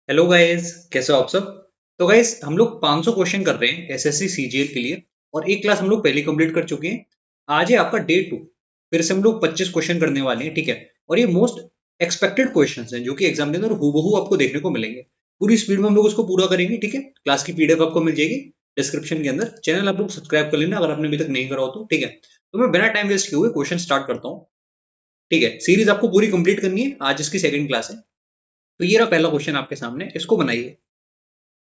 Hello guys, कैसे हो आप सब। तो गाइस हम लोग 500 क्वेश्चन कर रहे हैं एसएससी सीजीएल के लिए। और एक क्लास हम लोग पहले कंप्लीट कर चुके हैं। आज है आपका डे 2। फिर से हम लोग 25 क्वेश्चन करने वाले हैं, ठीक है। और ये मोस्ट एक्सपेक्टेड क्वेश्चंस हैं जो कि एग्जाम के अंदर हूबहू आपको देखने को मिलेंगे। पूरी स्पीड में हम लोग उसको पूरा करेंगे, ठीक है। क्लास की पीडीएफ आपको मिल जाएगी डिस्क्रिप्शन के अंदर। चैनल आप लोग सब्सक्राइब कर लेना अगर आपने अभी तक नहीं करा हो तो, ठीक है। तो मैं बिना टाइम वेस्ट किए हुए क्वेश्चन स्टार्ट करता हूँ, ठीक है। सीरीज आपको पूरी कंप्लीट करनी है, आज इसकी सेकंड क्लास है। तो ये रहा पहला क्वेश्चन आपके सामने, इसको बनाइए।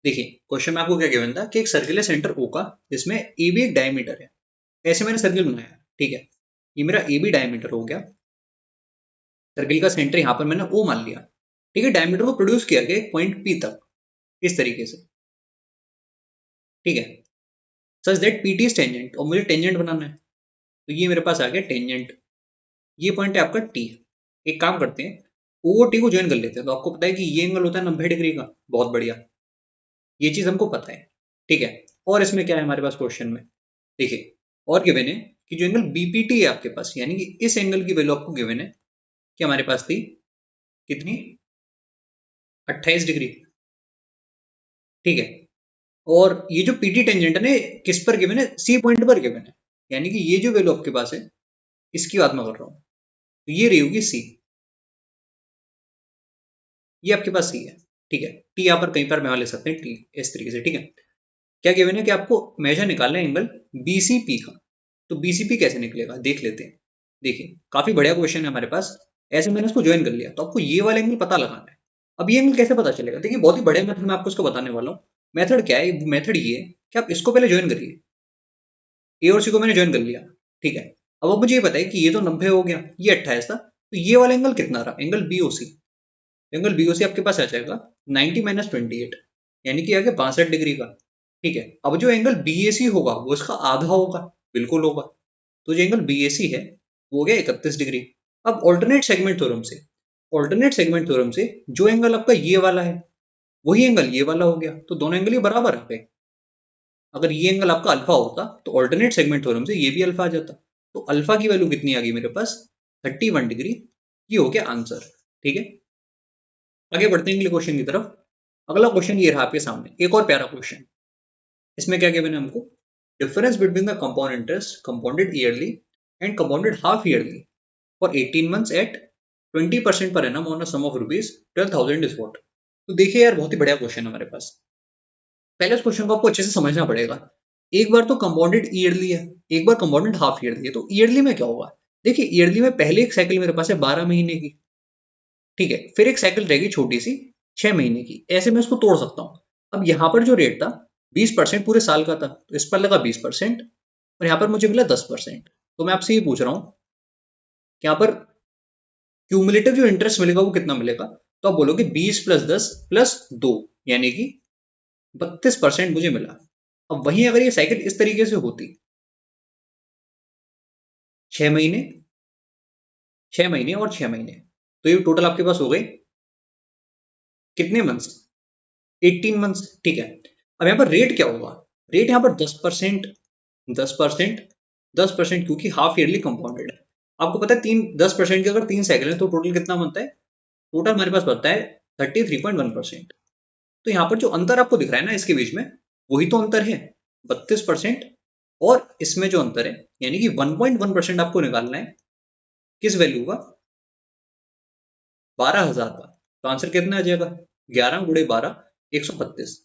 देखिए क्वेश्चन में आपको क्या गिवन था कि एक सर्किल है सेंटर ओ का, जिसमें ए बी एक डायमीटर है। ऐसे मैंने सर्किल बनाया, ठीक है। ये मेरा ए बी डायमीटर हो गया। सर्किल का सेंटर यहां पर मैंने ओ मान लिया, ठीक है। डायमीटर को प्रोड्यूस किया गया एक पॉइंट पी तक, इस तरीके से, ठीक है। Such that P T is tangent, और मुझे टेंजेंट बनाना है। तो ये मेरे पास आ गया टेंजेंट। ये पॉइंट है आपका टी। एक काम करते हैं, ओ और टी को ज्वाइन कर लेते हैं। तो आपको पता है कि ये एंगल होता है 90 डिग्री का। बहुत बढ़िया, ये चीज हमको पता है, ठीक है। और इसमें क्या है हमारे पास क्वेश्चन में, देखिए। और गिवन है कि जो एंगल बीपीटी है आपके पास, यानी कि इस एंगल की वैल्यू आपको गिवन है कि हमारे पास थी कितनी, 28 डिग्री, ठीक है। और ये जो पीटी टेंजेंट है ना, किस पर गिवन है, सी पॉइंट पर गिवन है। यानी कि ये जो वैल्यू आपके पास है, इसकी बात मैं कर रहा हूं। तो ये रही होगी सी। ये आपके पास सी है, ठीक है। टी यहाँ पर कहीं पर मैं ले सकते हैं टी, इस तरीके से, ठीक है। क्या गिवन है कि आपको मेजर निकालना है एंगल बीसीपी का। तो बीसीपी कैसे निकलेगा देख लेते हैं। देखिए काफी बढ़िया क्वेश्चन है हमारे पास। ऐसे मैंने इसको ज्वाइन कर लिया, तो आपको ये वाला एंगल पता लगाना है। अब ये एंगल कैसे पता चलेगा, देखिए बहुत ही बढ़िया मेथड मैं आपको इसको बताने वाला हूँ। मेथड क्या है, मेथड ये है कि आप इसको पहले ज्वाइन करिए। ए और सी को मैंने ज्वाइन कर लिया, ठीक है। अब मुझे ये बताइए कि ये तो 90 हो गया, ये 28 था, तो ये वाला एंगल कितना रहा, एंगल बीओसी। एंगल बीओसी आपके पास आ जाएगा 90 माइनस 28, यानी कि आ गया 62 डिग्री का, ठीक है। अब जो एंगल बीएसी होगा वो इसका आधा होगा, बिल्कुल होगा। तो जो एंगल बीएसी है वो हो गया 31 डिग्री। अब ऑल्टरनेट सेगमेंट थ्योरम से, ऑल्टरनेट सेगमेंट थ्योरम से जो एंगल आपका ये वाला है, वही एंगल ये वाला हो गया। तो दोनों एंगल ये बराबर आ गए। अगर ये एंगल आपका अल्फा होता तो ऑल्टरनेट सेगमेंट थ्योरम से ये भी अल्फा आ जाता। तो अल्फा की वैल्यू कितनी आ गई मेरे पास, 31 डिग्री। ये हो गया आंसर, ठीक है। आगे बढ़ते हैं अगले क्वेश्चन की तरफ। अगला क्वेश्चन ये रहा आपके सामने, एक और प्यारा क्वेश्चन। इसमें क्या गिवन है हमको, difference between the compound interest compounded yearly and compounded half yearly for 18 months at 20% per annum on a sum of rupees 12,000 is what। तो देखिए यार, बहुत ही बढ़िया क्वेश्चन है हमारे पास। पहले इस क्वेश्चन को आपको अच्छे से समझना पड़ेगा। एक बार तो कंपाउंडेड ईयरली है, एक बार कंपाउंडेड हाफ ईयरली है। तो ईयरली में क्या होगा, देखिए ईयरली में पहले एक साइकिल मेरे पास है 12 महीने की, ठीक है। फिर एक साइकिल रहेगी छोटी सी 6 महीने की। ऐसे मैं इसको तोड़ सकता हूँ। अब यहाँ पर जो रेट था 20% पूरे साल का था, तो इस पर लगा 20%, और यहाँ पर मुझे मिला 10%। तो मैं आपसे ये पूछ रहा हूँ कि यहाँ पर क्यूमुलेटिव जो इंटरेस्ट मिलेगा वो कितना मिलेगा। तो आप बोलोगे 20 प्लस 10 प्लस 2, यानी कि 32% मुझे मिला। अब वहीं अगर ये साइकिल इस तरीके से होती, 6 महीने, 6 महीने और 6 महीने, तो ये टोटल आपके पास हो गए कितने मंथ्स, 18 मंथ्स, ठीक है। अब यहाँ पर रेट क्या होगा, रेट यहाँ पर 10%, 10%, 10%, क्योंकि हाफ ईयरली कंपाउंडेड है। आपको पता है 10% के अगर 3 साइकिल है तो टोटल कितना बनता है, टोटल हमारे पास बनता है 33.1%। तो यहाँ पर जो अंतर आपको दिख रहा है ना इसके बीच में, वही तो अंतर है, 32%। और इसमें जो अंतर है, यानी कि 1.1% आपको निकालना है किस वैल्यू का, 12,000 का। तो आंसर कितना आ जाएगा, 11 × 12 132।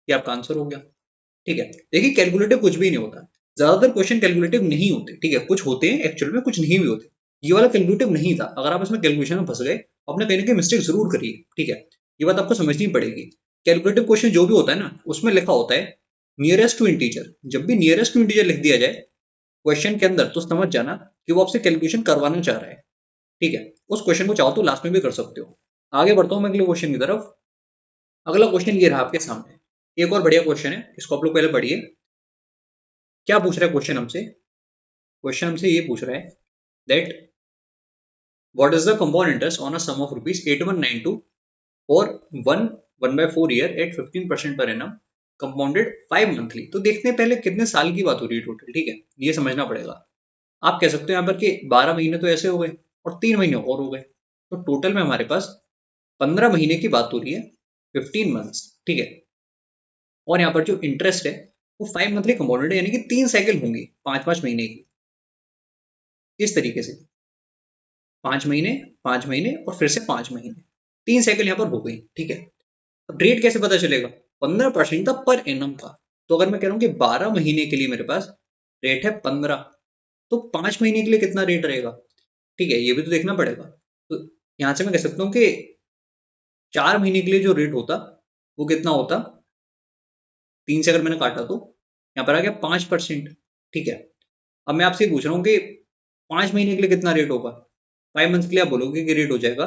ये आपका आंसर हो गया, ठीक है। देखिए कैलकुलेटिव कुछ भी नहीं होता, ज्यादातर क्वेश्चन कैलकुलेटिव नहीं होते, ठीक है। कुछ होते हैं एक्चुअल में, कुछ नहीं भी होते। ये वाला कैलकुलेटिव नहीं था। अगर आप इसमें कैलकुलेशन में फंस गए, आपने कहीं ना कहीं मिस्टेक जरूर करी है, ठीक है। ये बात आपको समझनी पड़ेगी। कैलकुलेटिव क्वेश्चन जो भी होता है ना, उसमें लिखा होता है नियरेस्ट टू इंटीजर। जब भी नियरेस्ट टू इंटीजर लिख दिया जाए क्वेश्चन के अंदर, तो समझ जाना कि वो आपसे कैलकुलेशन करवाना चाह रहा है, ठीक है। उस क्वेश्चन को चाहो तो लास्ट में भी कर सकते हो। आगे बढ़ता हूं मैं अगले क्वेश्चन की तरफ। अगला क्वेश्चन ये रहा आपके सामने, एक और बढ़िया क्वेश्चन है, इसको आप लोग पहले पढ़िए। क्या पूछ रहा है क्वेश्चन हमसे, क्वेश्चन हमसे ये पूछ रहा है that what is the compound interest on a sum of rupees 8192 और 1/4 year eight 15% per annum compounded 5 monthly. तो देखते हैं पहले कितने साल की बात हो रही है टोटल, ठीक है। ये समझना पड़ेगा। आप कह सकते हो यहाँ पर कि 12 महीने तो ऐसे हो गए और 3 महीने और हो गए। तो टोटल में हमारे पास 15 महीने की बात हो रही है, 15 मंथ्स, ठीक है। और यहाँ पर जो इंटरेस्ट है वो 5 मंथली कंपाउंडेड यानी कि 3 साइकिल होंगी 5-5 महीने की, इस तरीके से 5 महीने, 5 महीने और फिर से 5 महीने, 3 साइकिल यहाँ पर हो गई, ठीक है। अब रेट कैसे पता चलेगा? 15% था पर एनम का। तो अगर मैं कह रहा हूँ कि 12 महीने के लिए मेरे पास रेट है 15, तो 5 महीने के लिए कितना रेट रहेगा? ठीक है, ये भी तो देखना पड़ेगा। तो यहाँ से मैं कह सकता हूँ कि 4 महीने के लिए जो रेट होता वो कितना होता, 3 से अगर मैंने काटा तो यहाँ पर आ गया 5%, ठीक है। अब मैं आपसे पूछ रहा हूँ कि 5 महीने के लिए कितना रेट होगा? 5 मंथ्स के लिए आप बोलोगे कि रेट हो जाएगा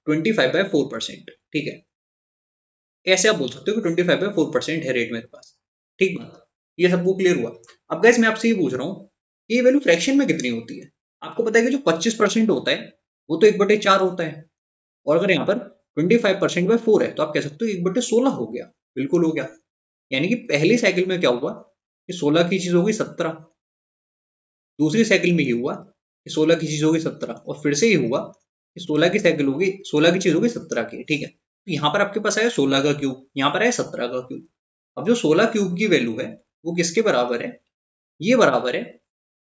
25/4%, ठीक है। ऐसे आप बोल सकते हो कि 25/4% है रेट मेरे पास, ठीक बात। ये सबको क्लियर हुआ। अब गाइस मैं आपसे ये पूछ रहा हूँ कि ये वैल्यू फ्रैक्शन में कितनी होती है? आपको पता है कि जो 25% होता है वो तो 1/4 होता है, और अगर यहाँ पर 25/4 है तो आप कह सकते हो 1/16 हो गया, बिल्कुल हो गया। यानी कि पहली साइकिल में क्या हुआ कि 16 की चीज हो गई 17, दूसरी साइकिल में ये हुआ कि 16 की चीज हो गई 17, और फिर से ये हुआ कि 16 की साइकिल हो गई, 16 की चीज हो गई 17 की, ठीक है। तो यहाँ पर आपके पास आया 16 का क्यूब, यहाँ पर आया 17 का क्यूब। अब जो 16 क्यूब की वैल्यू है वो किसके बराबर है? ये बराबर है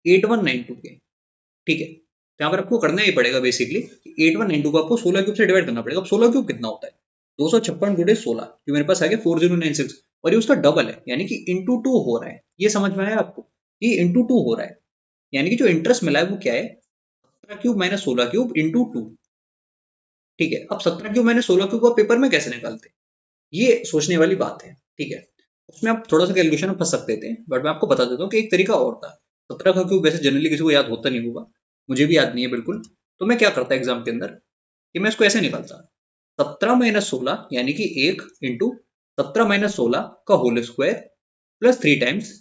8192 के, ठीक है। तो यहाँ पर आपको करना ही पड़ेगा बेसिकली 8192 को आपको 16 क्यूब से डिवाइड करना पड़ेगा। अब 16 क्यूब कितना होता है? 256 गुणे 16, जो मेरे पास आ गया 4096, और ये उसका डबल है यानी कि इंटू 2 हो रहा है। ये समझ में आया आपको? ये इंटू 2 हो रहा है, यानी कि जो इंटरेस्ट मिला है वो क्या है? 17 क्यूब माइनस 16 क्यूब इंटू 2, ठीक है। अब 17 क्यूब माइनस 16 क्यूब को पेपर में कैसे निकालते हैं, ये सोचने वाली बात है, ठीक है। उसमें आप थोड़ा सा कैलकुलेशन में फंस सकते थे, बट मैं आपको बता देता हूँ कि एक तरीका और था। 17 का क्यूब वैसे जनरली किसी को याद होता नहीं होगा, मुझे भी याद नहीं है बिल्कुल। तो मैं क्या करता एग्जाम के अंदर कि मैं इसको ऐसे निकालता, 17 माइनस 16 यानी कि 1 इंटू 17 माइनस 16 का होल स्क्वायर प्लस 3 टाइम्स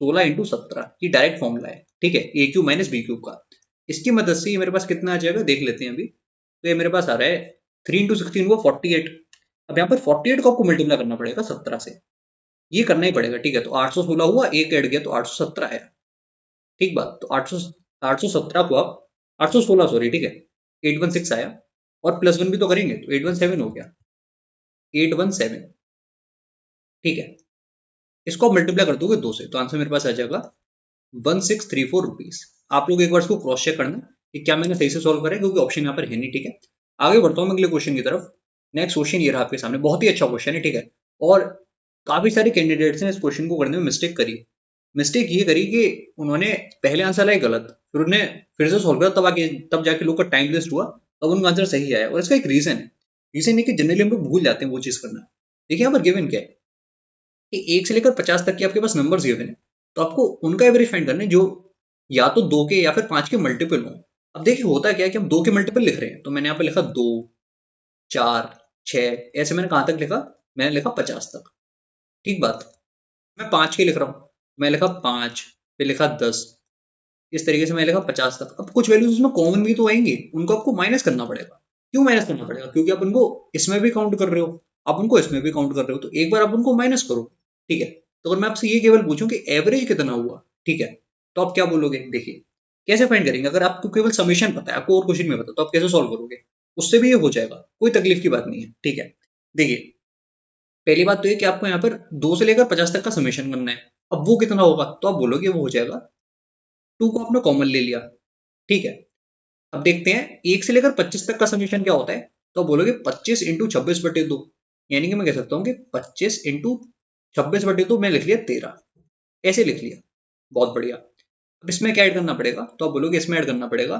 16 × 17, ये डायरेक्ट फॉर्मूला है, ठीक है, ए क्यू माइनस बी क्यूब का। इसकी मदद से ये मेरे पास कितना आ जाएगा देख लेते हैं अभी। तो ये मेरे पास आ रहा है 3 × 16 हुआ 48। अब यहाँ पर 48 को आपको मल्टीप्लाई करना पड़ेगा 17 से, ये करना ही पड़ेगा, ठीक है। तो 816 हुआ, एक ऐड गया तो 817 आया, ठीक बात। तो 817 को आप 816 सॉरी, ठीक है, 816 आया, और प्लस 1 भी तो करेंगे तो 817 हो गया, 817, ठीक है। इसको आप मल्टीप्लाई कर दोगे 2 से तो आंसर मेरे पास आ जाएगा 1634 रुपीज। आप लोग एक बार इसको क्रॉस चेक करना कि क्या मैंने सही से सॉल्व करा है, क्योंकि ऑप्शन यहाँ पर है नहीं, ठीक है। आगे बढ़ता हूँ मैं अगले क्वेश्चन की तरफ। नेक्स्ट क्वेश्चन ये रहा आपके सामने, बहुत ही अच्छा क्वेश्चन है, ठीक है। और काफी सारे कैंडिडेट्स ने इस क्वेश्चन को करने में मिस्टेक करी। मिस्टेक ये करी कि उन्होंने पहले आंसर लाए गलत, फिर उन्हें फिर से सॉल्व किया, तब जाके लोग का टाइम वेस्ट हुआ, तब उनका आंसर सही आया। और इसका एक रीजन है, रीजन है कि जनरली हम लोग भूल जाते हैं वो चीज करना। देखिए यहाँ पर गिवन क्या है कि 1 से लेकर 50 तक के आपके पास नंबर्स गिवन है, तो आपको उनका एवरेज फाइंड करना है जो या तो 2 के या फिर 5 के मल्टीपल हो। अब देखिए होता क्या है कि हम 2 के मल्टीपल लिख रहे हैं, तो मैंने यहाँ पे लिखा 2, 4, 6, ऐसे मैंने कहां तक लिखा? मैंने लिखा 50 तक, ठीक बात। मैं 5 के लिख रहा हूँ, मैं लिखा 5, फिर लिखा 10, इस तरीके से मैं लिखा 50 तक। अब कुछ वैल्यूज उसमें कॉमन भी तो आएंगी, उनको आपको माइनस करना पड़ेगा। क्यों माइनस करना पड़ेगा? क्योंकि आप उनको इसमें भी काउंट कर रहे हो, आप उनको इसमें भी काउंट कर रहे हो, तो एक बार आप उनको माइनस करो, ठीक है। तो अगर मैं आपसे ये केवल पूछूं कि एवरेज कितना हुआ, ठीक है, तो आप क्या बोलोगे? देखिए कैसे फाइंड करेंगे, अगर आपको केवल समीशन पता है, आपको और क्वेश्चन में पता, तो आप कैसे सॉल्व करोगे? उससे भी ये हो जाएगा, कोई तकलीफ की बात नहीं है, ठीक है। देखिए पहली बात तो ये कि आपको यहाँ पर 2 से लेकर 50 तक का समेशन करना है। अब वो कितना होगा? तो आप बोलोगे वो हो जाएगा 2 को आपने कॉमन ले लिया, ठीक है। अब देखते हैं 1 से लेकर 25 तक का समीशन क्या होता है। तो आप बोलोगे 25 इंटू 26/2, यानी कि मैं कह सकता हूँ कि 25 इंटू 26/2 मैं लिख लिया 13, ऐसे लिख लिया, बहुत बढ़िया। अब इसमें क्या ऐड करना पड़ेगा? तो आप बोलोगे इसमें ऐड करना पड़ेगा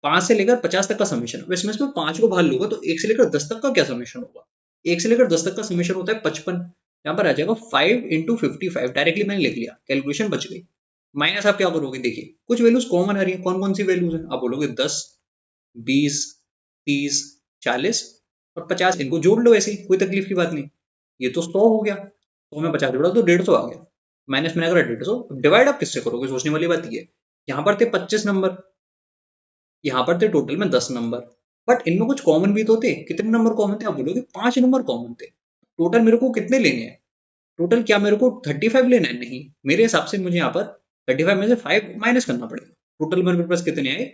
5 से लेकर 50 तक का समीशन। अब इसमें 5 को बाहर लूंगा तो 1 से लेकर 10 तक का क्या समीशन होगा? 1 से लेकर 10 तक का समीशन होता है 55, यहाँ पर आ जाएगा 5 इंटू 55, डायरेक्टली मैंने लिख लिया, कैलकुलेशन बच गई। माइनस आप क्या करोगे? देखिए कुछ वैल्यूज कॉमन आ रही है, कौन कौन सी वैल्यूज है? आप बोलोगे 10, 20, 30, 40 और 50, इनको जोड़ लो, ऐसे ही कोई तकलीफ की बात नहीं। ये तो 100 हो गया, 100 में 50 जोड़ा तो 150 आ गया, माइनस मैंने करा 150। डिवाइड आप किससे करोगे? सोचने वाली बात ये है, यहाँ पर थे 25 नंबर, यहाँ पर थे टोटल में 10 नंबर, बट इनमें कुछ कॉमन भी तो थे। कितने नंबर कॉमन थे? आप बोलोगे 5 नंबर कॉमन थे। टोटल मेरे को कितने लेने हैं? टोटल क्या मेरे को 35 लेना है? नहीं, मेरे हिसाब से मुझे यहाँ पर 35 में से 5 माइनस करना पड़ेगा। टोटल नंबर मेरे पास कितने आए?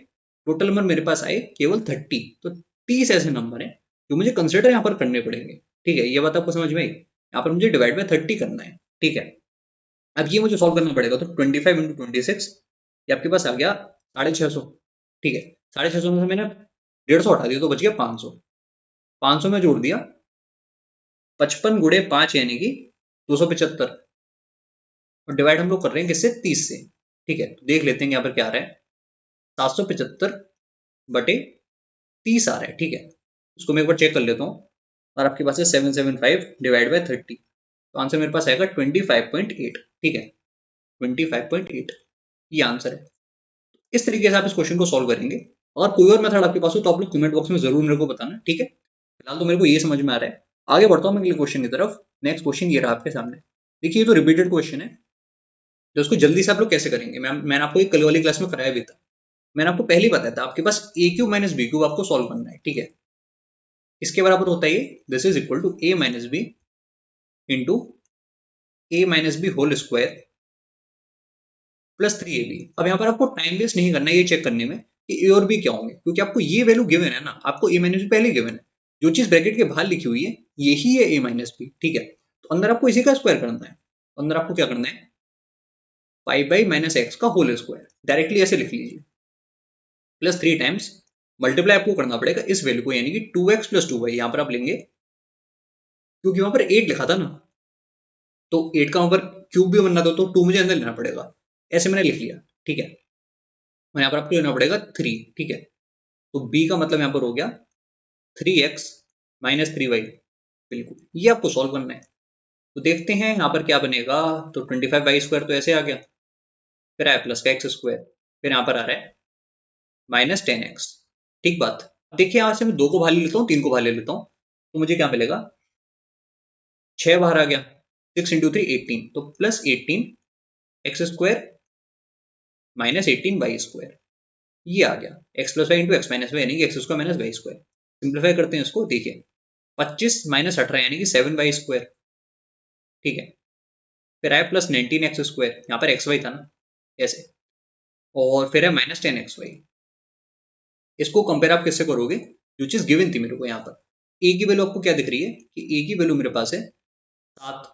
टोटल नंबर मेरे पास आए केवल 30, तो 30 ऐसे नंबर है जो मुझे कंसिडर यहाँ पर करने पड़ेंगे। ठीक है, ये बात आपको समझ में आई। यहाँ पर मुझे डिवाइड बाय 30 करना है। ठीक है, अब ये मुझे सॉल्व करना पड़ेगा। तो 25 इंटू 26 ये आपके पास आ गया 650। ठीक है, 650 में से मैंने 150 हटा दिया तो बच गया 500। 500 में जोड़ दिया 55 गुणे 5 यानी कि 275, और डिवाइड हम लोग कर रहे हैं किससे, 30 से। ठीक है, तो देख लेते हैं यहाँ पर क्या आ रहा है। 775 बटे 30 आ रहा है। ठीक है, उसको मैं एक बार चेक कर लेता हूँ। और आपके पास है 775 डिवाइड बाय 30, तो आंसर मेरे पास आएगा 25.8। ठीक है, 25.8 ये आंसर है। इस तरीके से आप इस क्वेश्चन को सॉल्व करेंगे। अगर कोई और मेथड आपके पास हो तो आप लोग कमेंट बॉक्स में जरूर मेरे को बताना। ठीक है, फिलहाल तो मेरे को ये समझ में आ रहा है। आगे बढ़ता हूँ मैं अगले क्वेश्चन की तरफ। नेक्स्ट क्वेश्चन ये रहा आपके सामने। देखिए, ये तो रिपीटेड क्वेश्चन है, तो इसको जल्दी से आप लोग कैसे करेंगे, मैंने आपको एक कल वाली क्लास में कराया भी था। मैंने आपको पहले ही बताया था, आपके पास A cube minus B cube आपको सॉल्व करना है। ठीक है, इसके बराबर होता है ये, this is equal to A minus B into A minus B whole square plus 3ab। अब यहाँ पर आपको टाइम वेस्ट नहीं करना है ये चेक करने में कि ए और बी क्या होंगे, क्योंकि आपको ये वैल्यू गिवन है ना, आपको ए माइनस बी पहले गिवन है। जो चीज ब्रैकेट के बाहर लिखी हुई है यही है ए माइनस बी। ठीक है, तो अंदर आपको इसी का स्क्वायर करना है। तो अंदर आपको क्या करना है, 5/-x का होल स्क्वायर, डायरेक्टली ऐसे लिख लीजिए, प्लस 3 टाइम्स मल्टीप्लाई आपको करना पड़ेगा इस वैल्यू को, यानी कि 2x प्लस 2y। यहाँ पर आप लेंगे क्योंकि वहां पर 8 लिखा था ना, तो 8 का वहां पर क्यूब भी बनना था, तो 2 मुझे अंदर लेना पड़ेगा। ऐसे मैंने लिख लिया। ठीक है, और यहाँ पर आपको लेना पड़ेगा 3। ठीक है, तो b का मतलब यहाँ पर हो गया 3x माइनस 3y। बिल्कुल, ये आपको सॉल्व करना है। तो देखते हैं यहाँ पर क्या बनेगा। तो 25y² तो ऐसे आ गया, फिर आया प्लस का एक्स स्क्वायर, फिर यहाँ पर आ रहा है -10x। ठीक बात। अब देखिए, यहाँ से मैं 2 को बाहर ले लेता हूँ, 3 को बाहर ले लेता हूँ, तो मुझे क्या मिलेगा, 6 बाहर आ गया, 6 इंटू 3 18, तो प्लस 18x² माइनस 18y²। ये आ गया x plus Y into X minus Y, यानी कि x² माइनस y²। सिंप्लीफाई करते हैं इसको, देखिए 25 माइनस 18 यानी कि 7y²। ठीक है, फिर आया प्लस 19x², यहाँ पर xy था ना ऐसे, और फिर है -10xy। इसको कंपेयर आप किससे करोगे, जो चीज गिवन थी मेरे को यहाँ पर। ए की वैल्यू आपको क्या दिख रही है कि ए की वैल्यू मेरे पास है 7,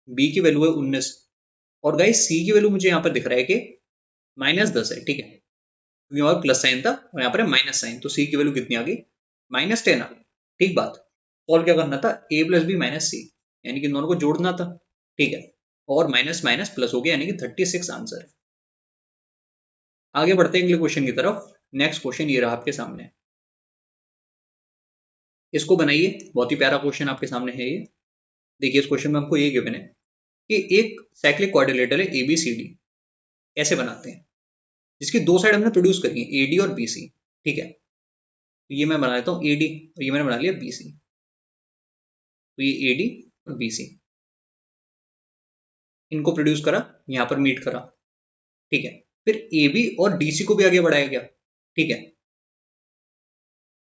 बी की वैल्यू है 19, और गाइस सी की वैल्यू मुझे यहाँ पर दिख रहा है कि -10 है। ठीक है, क्योंकि यहाँ पर प्लस साइन था और यहाँ पर है माइनस साइन, तो सी की वैल्यू कितनी आ गई, -10 आ गई। ठीक बात। सॉल्व क्या करना था, ए प्लस बी माइनस सी, यानी कि दोनों को जोड़ना था। ठीक है, और माइनस माइनस प्लस हो गया, यानी कि 36 आंसर है। आगे बढ़ते हैं अगले क्वेश्चन की तरफ। नेक्स्ट क्वेश्चन ये रहा आपके सामने, इसको बनाइए। बहुत ही प्यारा क्वेश्चन आपके सामने है ये। देखिए, इस क्वेश्चन में हमको ये गिवन है कि एक साइक्लिक क्वाड्रिलेटरल है ABCD, ऐसे बनाते हैं, जिसकी दो साइड हमने प्रोड्यूस करी है AD और BC। ठीक है, तो ये मैं बना लेता हूँ AD, और ये मैंने बना लिया BC। तो ये AD और BC, इनको प्रोड्यूस करा, यहाँ पर मीट करा। ठीक है, फिर AB और DC को भी आगे बढ़ाया गया। ठीक है,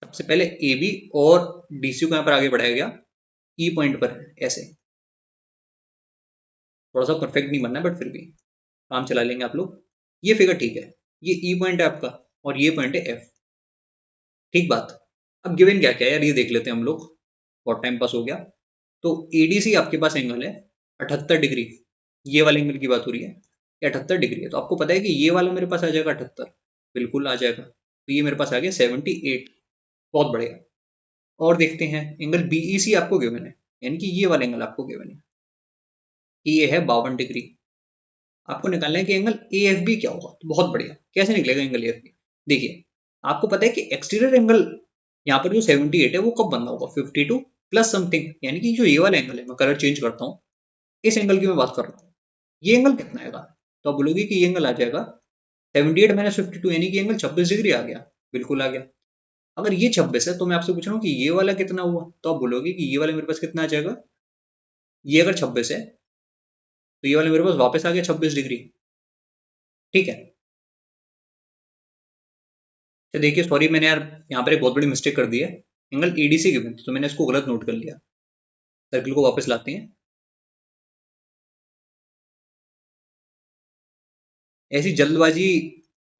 सबसे पहले AB और DC को यहाँ पर आगे बढ़ाया गया E पॉइंट पर, ऐसे। थोड़ा सा परफेक्ट नहीं बनना है, बट फिर भी काम चला लेंगे आप लोग। ये फिगर ठीक है, ये E पॉइंट है आपका, और ये पॉइंट है F। ठीक बात। अब गिवन क्या क्या है यार, ये देख लेते हैं हम लोग, बहुत टाइम पास हो गया। तो ADC आपके पास एंगल है 78 डिग्री, ये वाले एंगल की बात हो रही है, ये 78 डिग्री है। तो आपको पता है कि ये वाला मेरे पास आ जाएगा 78, बिल्कुल आ जाएगा। तो ये मेरे पास आ गया 78, बहुत बढ़िया। और देखते हैं, एंगल BEC आपको गिवन है, यानी कि ये वाला एंगल आपको गिवन है, ये है 52 डिग्री। आपको निकालना है कि एंगल AFB क्या होगा। तो बहुत बढ़िया, कैसे निकलेगा एंगल AFB। देखिए, आपको पता है कि एक्सटीरियर एंगल यहाँ पर जो 78 है वो कब बनना होगा, 52 प्लस समथिंग, यानी कि जो ये वाला एंगल है, मैं कलर चेंज करता हूँ, इस एंगल की मैं बात कर रहा हूँ। ये एंगल कितना आएगा, तो आप बोलोगे कि ये एंगल आ जाएगा 78 माइनस 52, यानी कि एंगल 26 डिग्री आ गया। बिल्कुल आ गया। अगर ये 26 है तो मैं आपसे पूछ रहा हूँ कि ये वाला कितना हुआ, तो आप बोलोगे कि ये वाला मेरे पास कितना आ जाएगा, ये अगर 26 है तो ये वाला मेरे पास वापस आ गया 26 डिग्री। ठीक है, तो देखिए, सॉरी मैंने यार यहाँ पर एक बहुत बड़ी मिस्टेक कर दी है। एंगल ADC गिवन, तो मैंने इसको गलत नोट कर लिया। सर्किल को वापस लाते हैं। ऐसी जल्दबाजी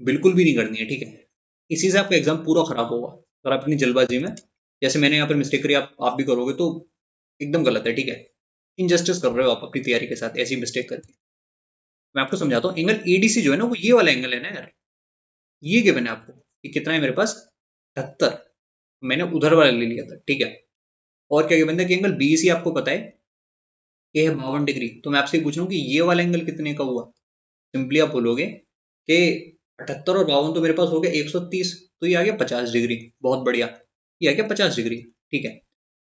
बिल्कुल भी नहीं करनी है। ठीक है, इसी से आपका एग्जाम पूरा खराब होगा, अगर आप अपनी जल्दबाजी में जैसे मैंने यहाँ पर मिस्टेक करी, आप भी करोगे तो एकदम गलत है, ठीक है। इनजस्टिस कर रहे हो आप अपनी तैयारी के साथ ऐसी मिस्टेक करके। मैं आपको समझाता हूँ, एंगल एडीसी जो है ना वो ये वाला एंगल है ना यार, ये गिवन है आपको कि कितना है मेरे पास 78, मैंने उधर वाला ले लिया था, ठीक है। और क्या गिवन है कि एंगल बीसी आपको पता है ये है 52 डिग्री, तो मैं आपसे पूछ रहा हूँ कि ये वाला एंगल कितने का हुआ। सिंपली आप बोलोगे कि 78 और 52 तो मेरे पास हो गया 130, तो ये आ गया 50 डिग्री, बहुत बढ़िया, ये आ गया 50 डिग्री, ठीक है।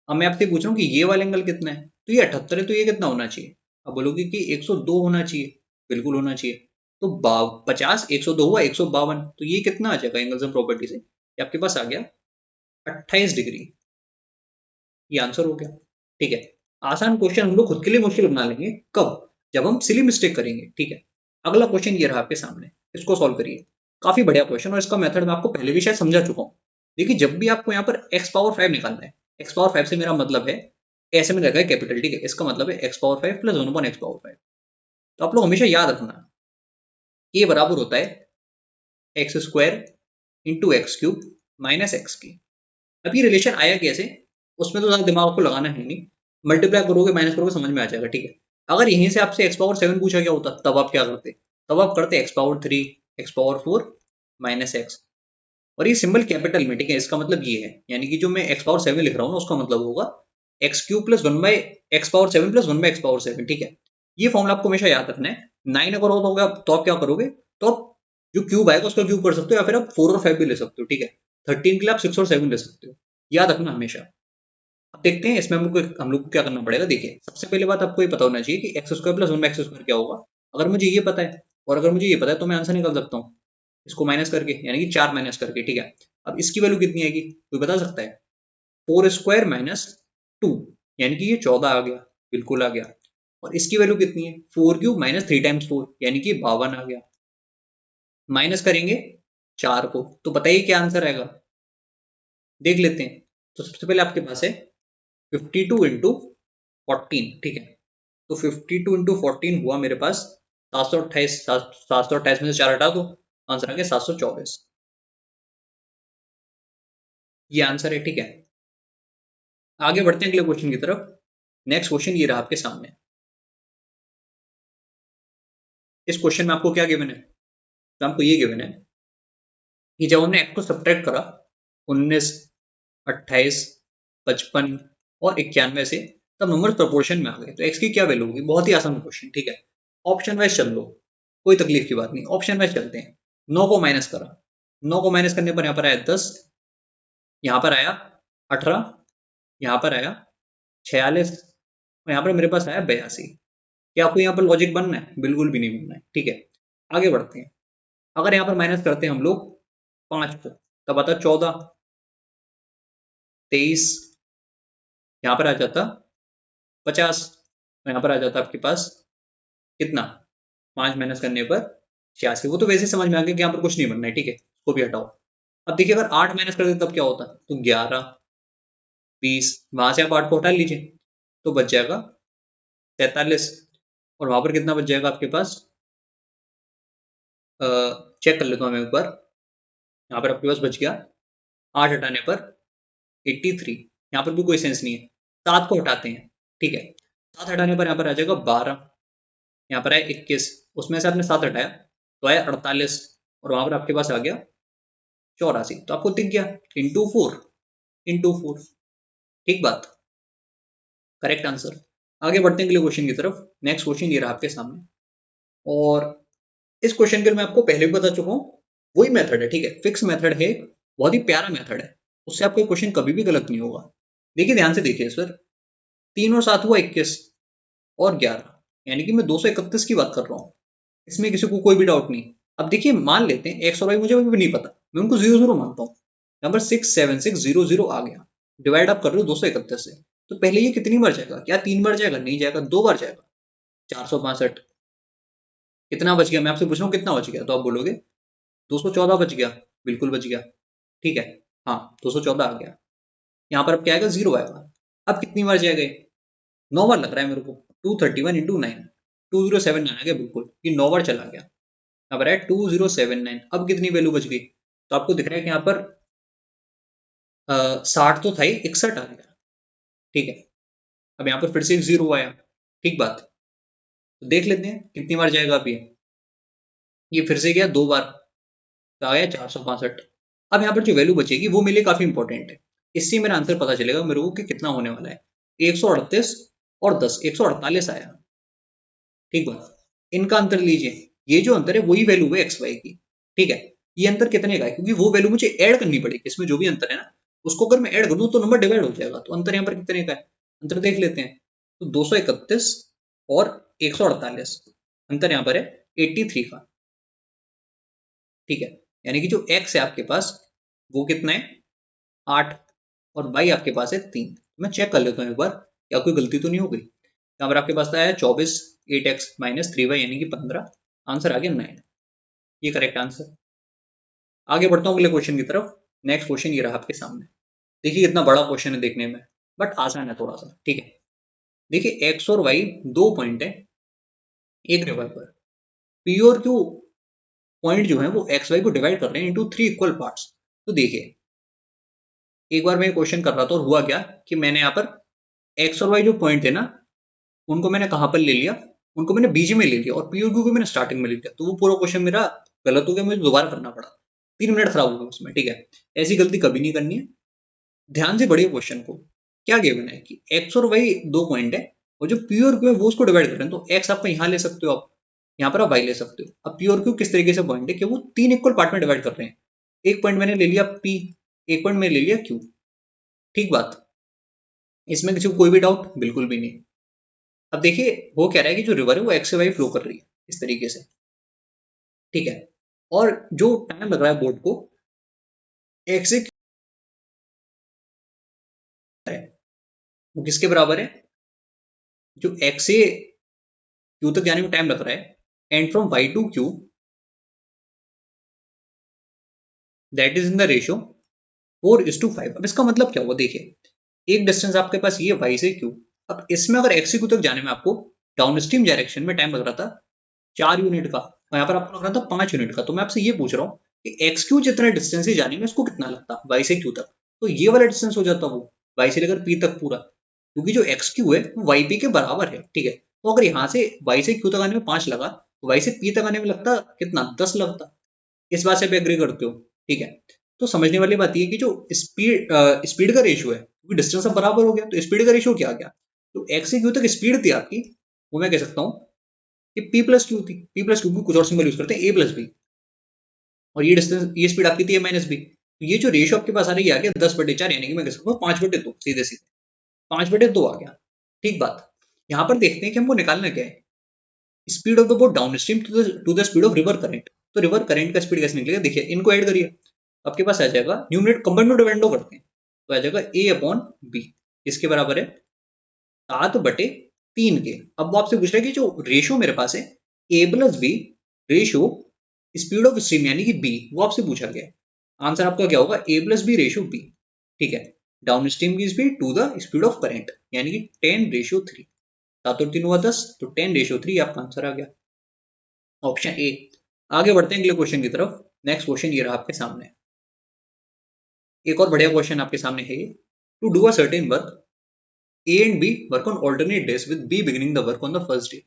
अब मैं आपसे पूछ रहा हूँ कि ये वाला एंगल कितना है, तो ये 78 है, तो ये कितना होना चाहिए। अब बोलोगे कि 102 होना चाहिए, बिल्कुल होना चाहिए। तो 50 102 हुआ 152, तो ये कितना आ जाएगा एंगल्स एंड प्रॉपर्टी से, ये आपके पास आ गया 28 डिग्री, ये आंसर हो गया, ठीक है। आसान क्वेश्चन हम लोग खुद के लिए मुश्किल बना लेंगे कब, जब हम सिली मिस्टेक करेंगे, ठीक है। अगला क्वेश्चन ये रहा आपके सामने, इसको सॉल्व करिए। काफी बढ़िया क्वेश्चन, और इसका मेथड मैं आपको पहले भी शायद समझा चुका हूँ। देखिए जब भी आपको यहाँ पर x⁵ निकालना है, x⁵ से मेरा मतलब है ऐसे में रहेगा कैपिटल, ठीक है। इसका मतलब है x⁵ प्लस 1/x⁵। तो आप लोग हमेशा याद रखना, ये बराबर होता है x² into x³ minus x की। अब ये रिलेशन आया कैसे, उसमें तो ज्यादा दिमाग को लगाना है नहीं, मल्टीप्लाई करोगे माइनस करोगे समझ में आ जाएगा, ठीक है। अगर यहीं से आपसे x⁵ पूछा गया होता तब आप क्या करते, तब आप करते x⁵, x⁴ माइनस x। और ये सिंबल कैपिटल में, ठीक है, इसका मतलब ये है, यानी कि जो मैं x⁵ लिख रहा हूँ ना उसका मतलब होगा x³ plus 1/x⁷ plus 1/x⁷, ठीक है। ये फॉर्मूला आपको हमेशा याद रखना है। 9 अगर होगा तो आप क्या करोगे, तो आप जो क्यूब आएगा उसका क्यूब कर सकते हो, या फिर आप 4 और 5 भी ले सकते हो, ठीक है। 13 के लिए आप 6 और 7 ले सकते हो, याद रखना हमेशा। अब देखते हैं इसमें हम लोग को क्या करना पड़ेगा। देखिए सबसे पहले बात आपको ये पता होना चाहिए कि x² प्लस 1/x² क्या होगा। अगर मुझे ये पता है, और अगर मुझे ये पता है तो मैं आंसर निकाल सकता हूँ इसको माइनस करके, यानी कि 4 माइनस करके, ठीक है। अब इसकी वैल्यू कितनी आएगी कोई बता सकता है, 4² माइनस 2, यानी कि ये 14 आ गया, बिल्कुल आ गया। और इसकी वैल्यू कितनी है, 4³ माइनस 3 टाइम्स 4, यानी कि 52 आ गया। माइनस करेंगे 4 को, तो बताइए क्या आंसर आएगा, देख लेते हैं। तो सबसे पहले आपके पास है 52 इंटू 14, ठीक है। तो 52 इंटू 14 हुआ मेरे पास 728, 728 में से 4 हटा दो, आंसर आ गया 724, ये आंसर है, ठीक है। आगे बढ़ते हैं अगले क्वेश्चन की तरफ। नेक्स्ट क्वेश्चन ये रहा आपके सामने। इस क्वेश्चन में आपको क्या गिवन है, तो आपको ये गिवन है कि जब हमने x को सब्ट्रैक्ट करा 19, 28, 55 और 91 से, तब नंबर प्रोपोर्शन में आ गए, तो x की क्या वैल्यू होगी। बहुत ही आसान क्वेश्चन, ठीक है। ऑप्शन वाइज चल लो, कोई तकलीफ की बात नहीं, ऑप्शन वाइज चलते हैं। 9 को माइनस करा, 9 को माइनस करने पर यहाँ पर आया 10, यहाँ पर आया 18, यहाँ पर आया 46, और यहाँ पर मेरे पास आया 82। क्या आपको यहाँ पर लॉजिक बनना है, बिल्कुल भी नहीं बनना है, ठीक है। आगे बढ़ते हैं। अगर यहाँ पर माइनस करते हैं हम लोग 5 को, तब आता 14, 23, यहाँ पर आ जाता 50, और यहाँ पर आ जाता आपके पास कितना, 5 माइनस करने पर 86। वो तो वैसे समझ में आ गया कि यहाँ पर कुछ नहीं बनना है, ठीक है, उसको भी हटाओ। अब देखिए अगर 8 माइनस कर देते तब क्या होता, तो 11, 20, वहां से आप 8 को हटा लीजिए, तो बच जाएगा 43, और वहां पर कितना बच जाएगा आपके पास, चेक कर लेता हूँ मैं एक बार। यहाँ पर आपके पास बच गया 8 हटाने पर 83, यहाँ पर भी कोई सेंस नहीं है। 7 को हटाते हैं, ठीक है, 7 हटाने पर यहाँ पर आ जाएगा 12, यहाँ पर आया 21, उसमें से आपने 7 हटाया तो आया 48, और वहां पर आपके पास आ गया 84, तो आपको दिख गया इंटू 4, इंटू 4, ठीक बात, करेक्ट आंसर। आगे बढ़ते हैं अगले क्वेश्चन की तरफ। नेक्स्ट क्वेश्चन ये रहा आपके सामने, और इस क्वेश्चन के लिए मैं आपको पहले भी बता चुका हूँ, वही मेथड है, ठीक है, फिक्स मेथड है, बहुत ही प्यारा मेथड है, उससे आपका क्वेश्चन कभी भी गलत नहीं होगा। देखिए ध्यान से देखिए सर, 3 और 7 हुआ 21 और 11, यानी कि मैं 231 की बात कर रहा हूँ, इसमें किसी को कोई भी डाउट नहीं। अब देखिए मान लेते हैं एक्स और वाई मुझे अभी भी नहीं पता, मैं उनको 0 0 मानता हूँ। नंबर 67600 आ गया, डिवाइड आप कर रहे हो 231 से, तो पहले ये कितनी बार जाएगा, क्या 3 बार जाएगा, नहीं जाएगा, 2 बार जाएगा, 462। कितना बच गया, मैं आपसे पूछ रहा हूँ कितना बच गया, तो आप बोलोगे 214 बच गया, बिल्कुल बच गया, ठीक है। हाँ 214 आ गया, यहाँ पर अब क्या आएगा, 0 आएगा। अब कितनी बार जाएगा, 9 बार लग रहा है मेरे को, 231 इंटू 9, 2079 आ गया, बिल्कुल ये 9 बार चला गया। अब रहा है 2079, अब कितनी वैल्यू बच गई, तो आपको दिख रहा है कि यहाँ पर 60 तो था ही, 61 आ गया। ठीक है, अब यहाँ पर फिर से एक जीरो आया। ठीक बात, तो देख लेते हैं कितनी बार जाएगा। अब ये फिर से गया 2 बार, तो आया 465। अब यहाँ पर जो वैल्यू बचेगी वो मेरे लिए काफी इंपॉर्टेंट है। इससे मेरा आंसर पता चलेगा मेरे को कि कितना होने वाला है। 138 और 10, 148 आया। ठीक बात, इनका अंतर लीजिए, ये जो अंतर है वही वैल्यू है एक्स वाई की। ठीक है, ये अंतर कितने का है, क्योंकि वो वैल्यू मुझे ऐड करनी पड़ेगी, इसमें जो भी अंतर है ना, उसको अगर मैं ऐड कर दूं तो नंबर डिवाइड हो जाएगा। तो अंतर यहाँ पर कितने का है, अंतर देख लेते हैं। तो 231 और 148, अंतर यहाँ पर है 83 का। ठीक है, यानी कि जो एक्स है आपके पास वो कितना है, 8, और वाई आपके पास है 3। मैं चेक कर लेता हूँ एक बार, क्या कोई गलती तो नहीं हो गई। यहाँ पर आपके पास आया 24, 8x माइनस 3y यानी कि 15, आंसर आ गया 9। ये करेक्ट आंसर। आगे बढ़ता हूँ अगले क्वेश्चन की तरफ। नेक्स्ट क्वेश्चन ये रहा आपके सामने। देखिए कितना बड़ा क्वेश्चन है देखने में, बट आसान है थोड़ा सा। ठीक है, देखिए एक्स और वाई दो पॉइंट है एक रिवर पर। पी और क्यू पॉइंट जो है वो एक्स वाई को डिवाइड कर रहे हैं इनटू 3 इक्वल पार्ट्स। तो देखिए एक बार मैं क्वेश्चन कर रहा था और हुआ क्या कि मैंने यहाँ पर एक्स और वाई जो पॉइंट है ना, उनको मैंने कहां पर ले लिया, उनको मैंने बीच में ले लिया, और पी और क्यू को मैंने स्टार्टिंग में ले लिया। तो वो पूरा क्वेश्चन मेरा गलत हो गया, मुझे दोबारा करना पड़ा, 3 मिनट खराब हो गया उसमें। ठीक है, ऐसी गलती कभी नहीं करनी है। ध्यान से पढ़िए क्वेश्चन को। क्या गिवन है कि एक्स और वाई दो पॉइंट है, और जो पी और क्यू है वो उसको डिवाइड कर रहे हैं। तो एक्स आप यहाँ ले सकते हो, आप यहाँ पर आप वाई ले सकते हो। अब पी और क्यू किस तरीके से पॉइंट है कि वो 3 इक्वल पार्ट में डिवाइड कर रहे हैं। एक पॉइंट मैंने ले लिया पी, एक पॉइंट मैंने ले लिया क्यू। ठीक बात, इसमें किसी को कोई भी डाउट बिल्कुल भी नहीं। अब देखिए वो कह रहा है कि जो रिवर है वो एक्स से वाई फ्लो कर रही है इस तरीके से। ठीक है, और जो टाइम लग रहा है बोर्ड को एक्स से है, वो किसके बराबर है, जो एक्स से क्यू तक जाने में टाइम लग रहा है, and from Y to Q, that is in the ratio 4:5। अब इसका मतलब क्या हुआ, देखिए एक डिस्टेंस आपके पास ये वाई से क्यू। अब इसमें अगर एक्स से क्यू तक जाने में आपको डाउन स्ट्रीम डायरेक्शन में टाइम लग रहा था 4 यूनिट का, और यहाँ पर आपको लग रहा था 5 यूनिट का। तो मैं आपसे ये पूछ रहा हूँ कि एक्स क्यू जितना डिस्टेंस है जाने में उसको कितना लगता वाई से क्यू तक। तो ये वाला डिस्टेंस हो जाता वो वाई से लेकर पी तक पूरा, क्योंकि जो एक्स क्यू है वो वाई पी के बराबर है। ठीक है, तो अगर यहाँ से वाई से क्यू तक आने में 5 लगा, तो वाई से पी तक आने में लगता कितना, 10 लगता। इस बात से आप एग्री करते हो। ठीक है, तो समझने वाली बात ये है कि जो स्पीड का रेशियो है, क्योंकि डिस्टेंस अब बराबर हो गया, तो स्पीड का रेशियो क्या आ गया, तो एक्स से क्यू तक स्पीड थी आपकी, वो मैं कह सकता हूँ कि पी प्लस क्यू थी। पी प्लस क्यू की कुछ और सिंबल यूज करते हैं, ए प्लस बी, और ये डिस्टेंस ये स्पीड आपकी थी ए माइनस बी। तो ये जो रेशियो आपके पास आ रही है आ गया 10/4, यानी कि मैं कह सकता हूँ 5/2, सीधे सीधे 5/2 आ गया। ठीक बात, यहाँ पर देखते हैं कि हमको निकालना क्या है, speed of the boat downstream to the speed of river current. तो रिवर करंट का स्पीड कैसे निकलेगा, देखिए इनको ऐड करिए, आपके पास आ जाएगा न्यूमरेटर कंबाइंड में डिवाइड करते हैं, तो आ जाएगा ए अपॉन बी, इसके बराबर है 7/3 के। अब वो आपसे पूछ रहा है कि जो रेशियो मेरे पास है A plus B ratio speed of stream यानी कि बी, वो आपसे पूछा गया है। आंसर आपका क्या होगा, A plus B ratio B. ठीक है, डाउन स्ट्रीम की speed to the speed of current, यानी कि 10:3। 7 और 3 हुआ 10, तो 10:3 आपका आंसर आ गया, ऑप्शन ए। आगे बढ़ते हैं अगले क्वेश्चन की तरफ। नेक्स्ट क्वेश्चन ये रहा आपके सामने, एक और बढ़िया क्वेश्चन आपके सामने है। To do a certain work, A and B work on alternate days with B beginning the work on the first day.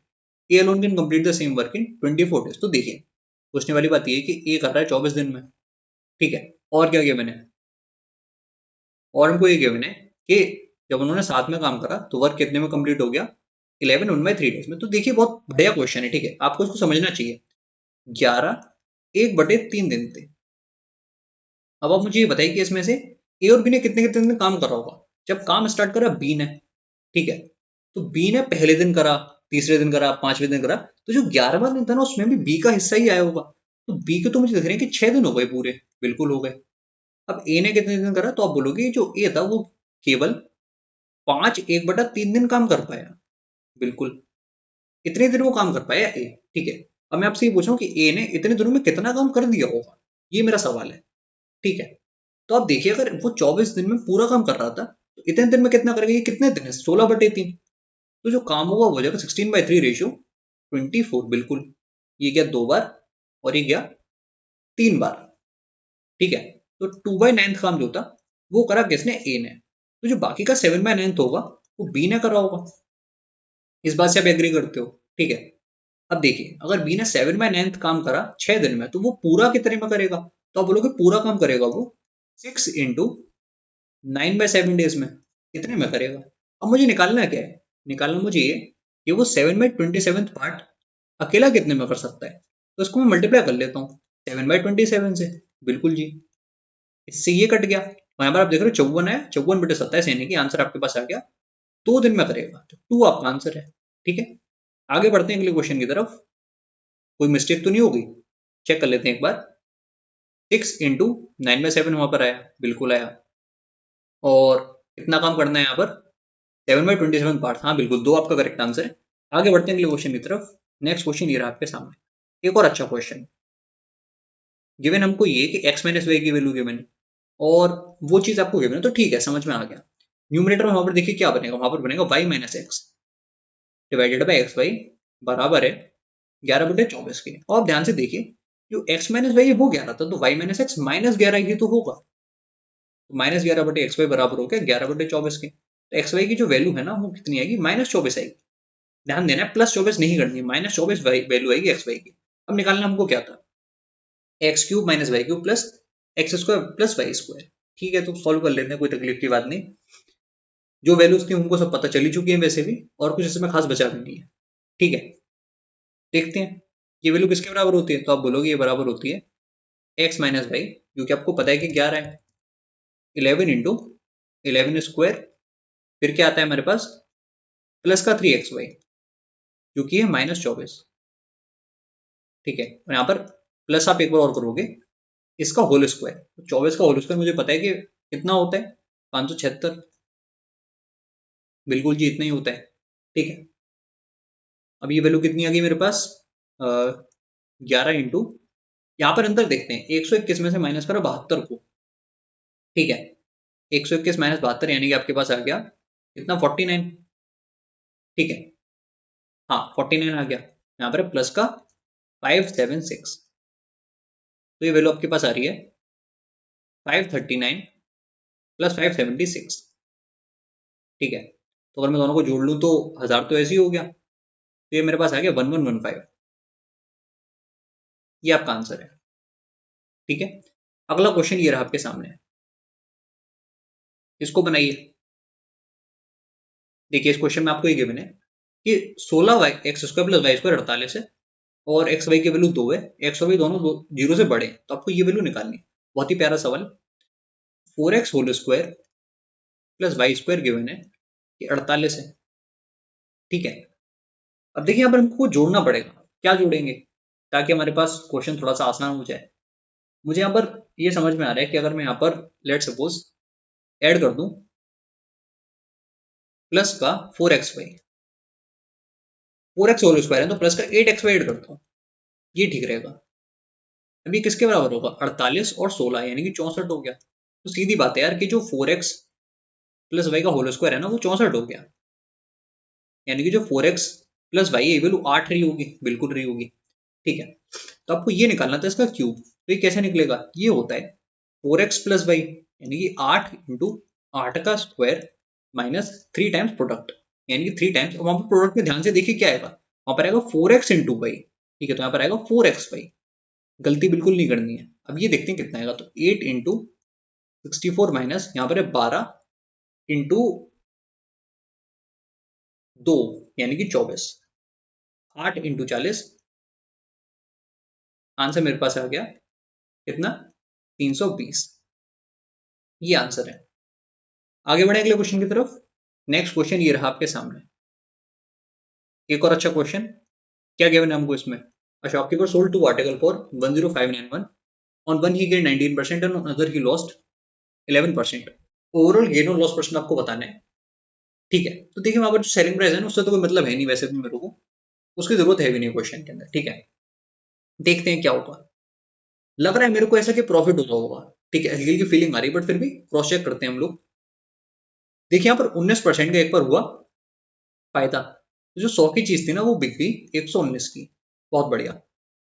A alone can complete the same work in 24 days. तो देखिए पूछने वाली बात ये है कि A कर रहा है 24 दिन में। ठीक है, और क्या गिवन है, और हमको ये गिवन है कि जब उन्होंने साथ में काम करा तो वर्क कितने में कंप्लीट हो गया, 11 1/3 डेज में। तो देखिए बहुत बढ़िया क्वेश्चन है। ठीक है, आपको इसको समझना चाहिए। 11 1/3 दिन थे। अब आप मुझे ये बताइए कि इसमें से ए और बी ने कितने कितने दिन काम करा होगा। जब काम स्टार्ट करा बी ने, ठीक है, तो बी ने पहले दिन करा, तीसरे दिन करा, पांचवें दिन करा, तो जो 11वां दिन था ना उसमें भी बी का हिस्सा ही आया होगा। तो बी के तो मुझे दिख रहे हैं कि 6 दिन हो गए पूरे, बिल्कुल हो गए। अब ए ने कितने दिन करा, तो आप बोलोगे जो ए था वो केवल 5 1/3 दिन काम कर पाया, बिल्कुल इतने दिन वो काम कर पाया ए। ठीक है, अब मैं आपसे ये पूछ रहा हूँ कि ए ने इतने दिनों में कितना काम कर दिया होगा, ये मेरा सवाल है। ठीक है, तो आप देखिए अगर वो 24 दिन में पूरा काम कर रहा था, तो इतने दिन में कितना करेगा, ये कितने दिन है, 16/3। तो जो काम होगा वो हो जाएगा 16/3 रेशियो 24, बिल्कुल। ये गया 2 बार और ये गया 3 बार। ठीक है, तो 2/9 काम जो था वो करा किसने, ए ने। तो जो बाकी का 7/9 होगा वो बी ने करा होगा। इस बात से आप एग्री करते हो? ठीक है। अब देखिए, अगर बी ने 7/9 काम करा 6 दिन में, तो वो पूरा कितने में करेगा? तो आप बोलोगे पूरा काम करेगा वो 6 × 9/7 डेज में। कितने में करेगा? अब मुझे निकालना क्या है? निकालना मुझे ये कि वो 7/27 पार्ट अकेला कितने में कर सकता है। तो इसको मैं मल्टीप्लाई कर लेता हूँ 7/27 से। बिल्कुल जी, इससे ये कट गया। वहां पर आप देख रहे हो 54 है, 54/27 यानी कि आंसर आपके पास आ गया 2 दिन में करेगा। तो 2 आपका आंसर है। ठीक है, आगे बढ़ते हैं अगले क्वेश्चन की तरफ। कोई मिस्टेक तो नहीं होगी? चेक कर लेते हैं एक बार। 6 × 9/7 वहां पर आया, बिल्कुल आया। और कितना काम करना है यहाँ पर? 7/27 पार्ट, हाँ बिल्कुल, 2 आपका करेक्ट आंसर है। आगे बढ़ते हैं अगले क्वेश्चन की तरफ। नेक्स्ट क्वेश्चन ये रहा आपके सामने, एक और अच्छा क्वेश्चन। गिवन हमको ये कि x माइनस वाई की वैल्यू गिवन है और वो चीज आपको गिवन है, तो ठीक है, समझ में आ गया। न्यूमरेटर में वहां पर देखिए क्या बनेगा, वहां पर बनेगा y minus X divided by X Y बराबर है 11/24 के। और आप ध्यान से देखिए, जो x माइनस वाई है वो 11 था, तो y माइनस एक्स -11 ही तो होगा। तो -11/xy बराबर हो गया 11/24 के। तो एक्स वाई की जो वैल्यू है ना वो कितनी आएगी, -24 आएगी। ध्यान देना है, +24 नहीं करनी है, -24 वैल्यू आएगी एक्स वाई की। अब निकालना हमको क्या था, x³ - y³ plus x² plus y²। ठीक है, तो सॉल्व कर लेते हैं, कोई तकलीफ की बात नहीं। जो वैल्यूज थी उनको सब पता चली चुकी है वैसे भी, और कुछ इसमें खास बचा भी नहीं है। ठीक है, देखते हैं ये वैल्यू किसके बराबर होती है। तो आप बोलोगे ये बराबर होती है x माइनस वाई, जो कि आपको पता है कि 11 है, 11 × 11², फिर क्या आता है हमारे पास, प्लस का 3xy, जो कि है -24। ठीक है, और यहाँ पर प्लस आप एक बार और करोगे, इसका होल स्क्वायर, 24 का होल स्क्वायर मुझे पता है कि कितना होता है, 576। बिल्कुल जी, इतना ही होता है। ठीक है, अब ये वैल्यू कितनी आ गई मेरे पास, 11 इंटू, यहाँ पर अंतर देखते हैं, 121 में से माइनस करो 72 को। ठीक है, 121 - 72 यानी कि आपके पास आ गया कितना, 49। ठीक है, हाँ 49 आ गया। यहाँ पर प्लस का 576, तो ये वैल्यू आपके पास आ रही है 539 प्लस 576। ठीक है, तो अगर मैं दोनों को जोड़ लूँ तो 1000 तो ऐसे ही हो गया, तो ये मेरे पास आ गया 1115। ये आपका आंसर है। ठीक है, अगला क्वेश्चन ये रहा आपके सामने, इसको बनाइए। देखिए, इस क्वेश्चन में आपको ये गिवन है कि 16 प्लस वाई स्क्वायर 48 है और एक्स वाई की वैल्यू 2 है, एक्स और वाई दोनों 0 से बड़े हैं, तो आपको ये वैल्यू निकालनी है। बहुत ही प्यारा सवाल। 4x whole square plus Y square given है कि 48 है। ठीक है, अब देखिए यहाँ पर हमको जोड़ना पड़ेगा। क्या जोड़ेंगे ताकि हमारे पास क्वेश्चन थोड़ा सा आसान हो जाए। मुझे यहाँ पर ये समझ में आ रहा है कि अगर मैं यहाँ पर लेट सपोज ऐड कर दूं प्लस का 4xy, 4x होल स्क्वायर है तो प्लस का 8xy ऐड करता हूँ, ये ठीक रहेगा। अभी किसके बराबर होगा, 48 और 16 यानी कि 64 हो गया। तो सीधी बात है यार कि जो 4x प्लस वाई का होल स्क्वायर है ना वो 64 हो गया, यानी कि जो 4x प्लस वाई है वैल्यू 8 रही होगी, बिल्कुल रही होगी। ठीक है, तो आपको ये निकालना था इसका क्यूब। तो ये कैसे निकलेगा, ये होता है 4x प्लस वाई यानी कि 8 इंटू 8 का स्क्वायर माइनस 3 टाइम्स प्रोडक्ट, यानी कि 3 टाइम्स। वहां पर प्रोडक्ट में ध्यान से देखिए क्या आएगा, वहां पर आएगा 4x इंटू वाई। ठीक है, तो यहाँ पर आएगा 4xy, गलती बिल्कुल नहीं करनी है। अब ये देखते हैं कितना आएगा, तो 8 इंटू 64 माइनस यहाँ पर है 12 इंटू 2 यानी कि 24, 8 इंटू 40, आंसर मेरे पास आ गया कितना, 320। ये आंसर है। आगे बढ़े अगले क्वेश्चन की तरफ। नेक्स्ट क्वेश्चन ये रहा आपके सामने, एक और अच्छा क्वेश्चन। क्या गिवन है हमको इसमें, a shopkeeper sold 2 article for 10591, on one he gained 19% and on other he lost 11%। Overall gain और लॉस परसेंट आपको बताना है। ठीक है, तो देखिए वहां पर जो सेलिंग प्राइस है ना उससे तो कोई मतलब है नहीं वैसे भी, मेरे को उसकी जरूरत है भी नहीं क्वेश्चन के अंदर। ठीक है, देखते हैं क्या होगा। लग रहा है मेरे को ऐसा कि प्रॉफिट होता होगा। ठीक है, हल्की की फीलिंग आ रही है, बट फिर भी क्रॉस चेक करते हैं हम लोग। देखिए यहाँ पर 19% का एक पर हुआ फायदा, तो जो 100 की चीज थी ना वो बिक गई 119 की, बहुत बढ़िया।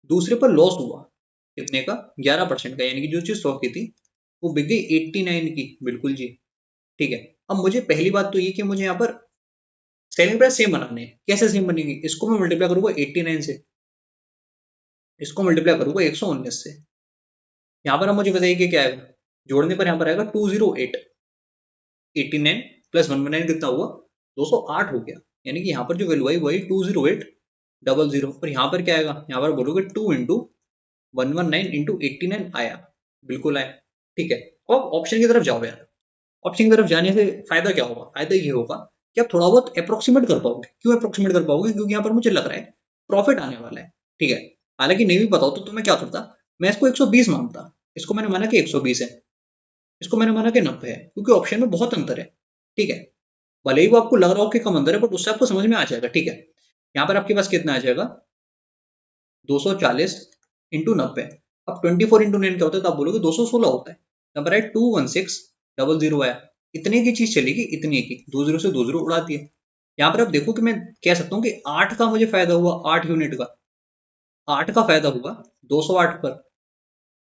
दूसरे पर लॉस हुआ कितने का, 11% का, यानी कि जो चीज 100 की थी वो बिक गई 89 की, बिल्कुल जी। ठीक है, अब मुझे पहली बात तो ये कि मुझे यहाँ पर सेलिंग प्राइस सेम बनाने हैं। कैसे सेम बनेगी? इसको मैं मल्टीप्लाई करूंगा 89 से, इसको मल्टीप्लाई करूंगा 119 से। यहाँ पर आप मुझे बताइए कि क्या आएगा? जोड़ने पर यहाँ पर आएगा 208, 89 प्लस 119 कितना हुआ? 208 हो गया। यानी कि यहाँ पर जो वैल्यू आई वही 20800, और यहाँ पर क्या आएगा? यहाँ पर बोलोगे 2 इंटू 119 इंटू 89 आया, बिल्कुल आया। ठीक है, अब ऑप्शन की तरफ जाओ यार। ऑप्शन की तरफ जाने से फायदा क्या होगा? फायदा ये होगा कि आप थोड़ा बहुत अप्रोक्सीमेट कर पाओगे। क्यों अप्रोक्सीमेट कर पाओगे? क्योंकि यहाँ पर मुझे लग रहा है प्रॉफिट आने वाला है। ठीक है, हालांकि नहीं भी पता हो तो मैं क्या करता, मैं इसको 120 मानता। इसको मैंने माना कि 120 है, इसको मैंने माना कि 90 है, क्योंकि ऑप्शन में बहुत अंतर है। ठीक है, भले ही वो आपको लग रहा हो कि कम अंतर है, बट उससे आपको समझ में आ जाएगा। ठीक है, यहाँ पर आपके पास कितना आ जाएगा? 240 इंटू 90। अब 24 इंटू 9 क्या होता है? तो आप बोलोगे 216 होता है। नंबर है 21600 आया। इतने की चीज चलेगी, इतने की, 20 से 20 उड़ा दिए। यहाँ पर आप देखो कि मैं कह सकता हूँ कि 8 का मुझे फायदा हुआ, 8 यूनिट का, 8 का फायदा हुआ 208 पर।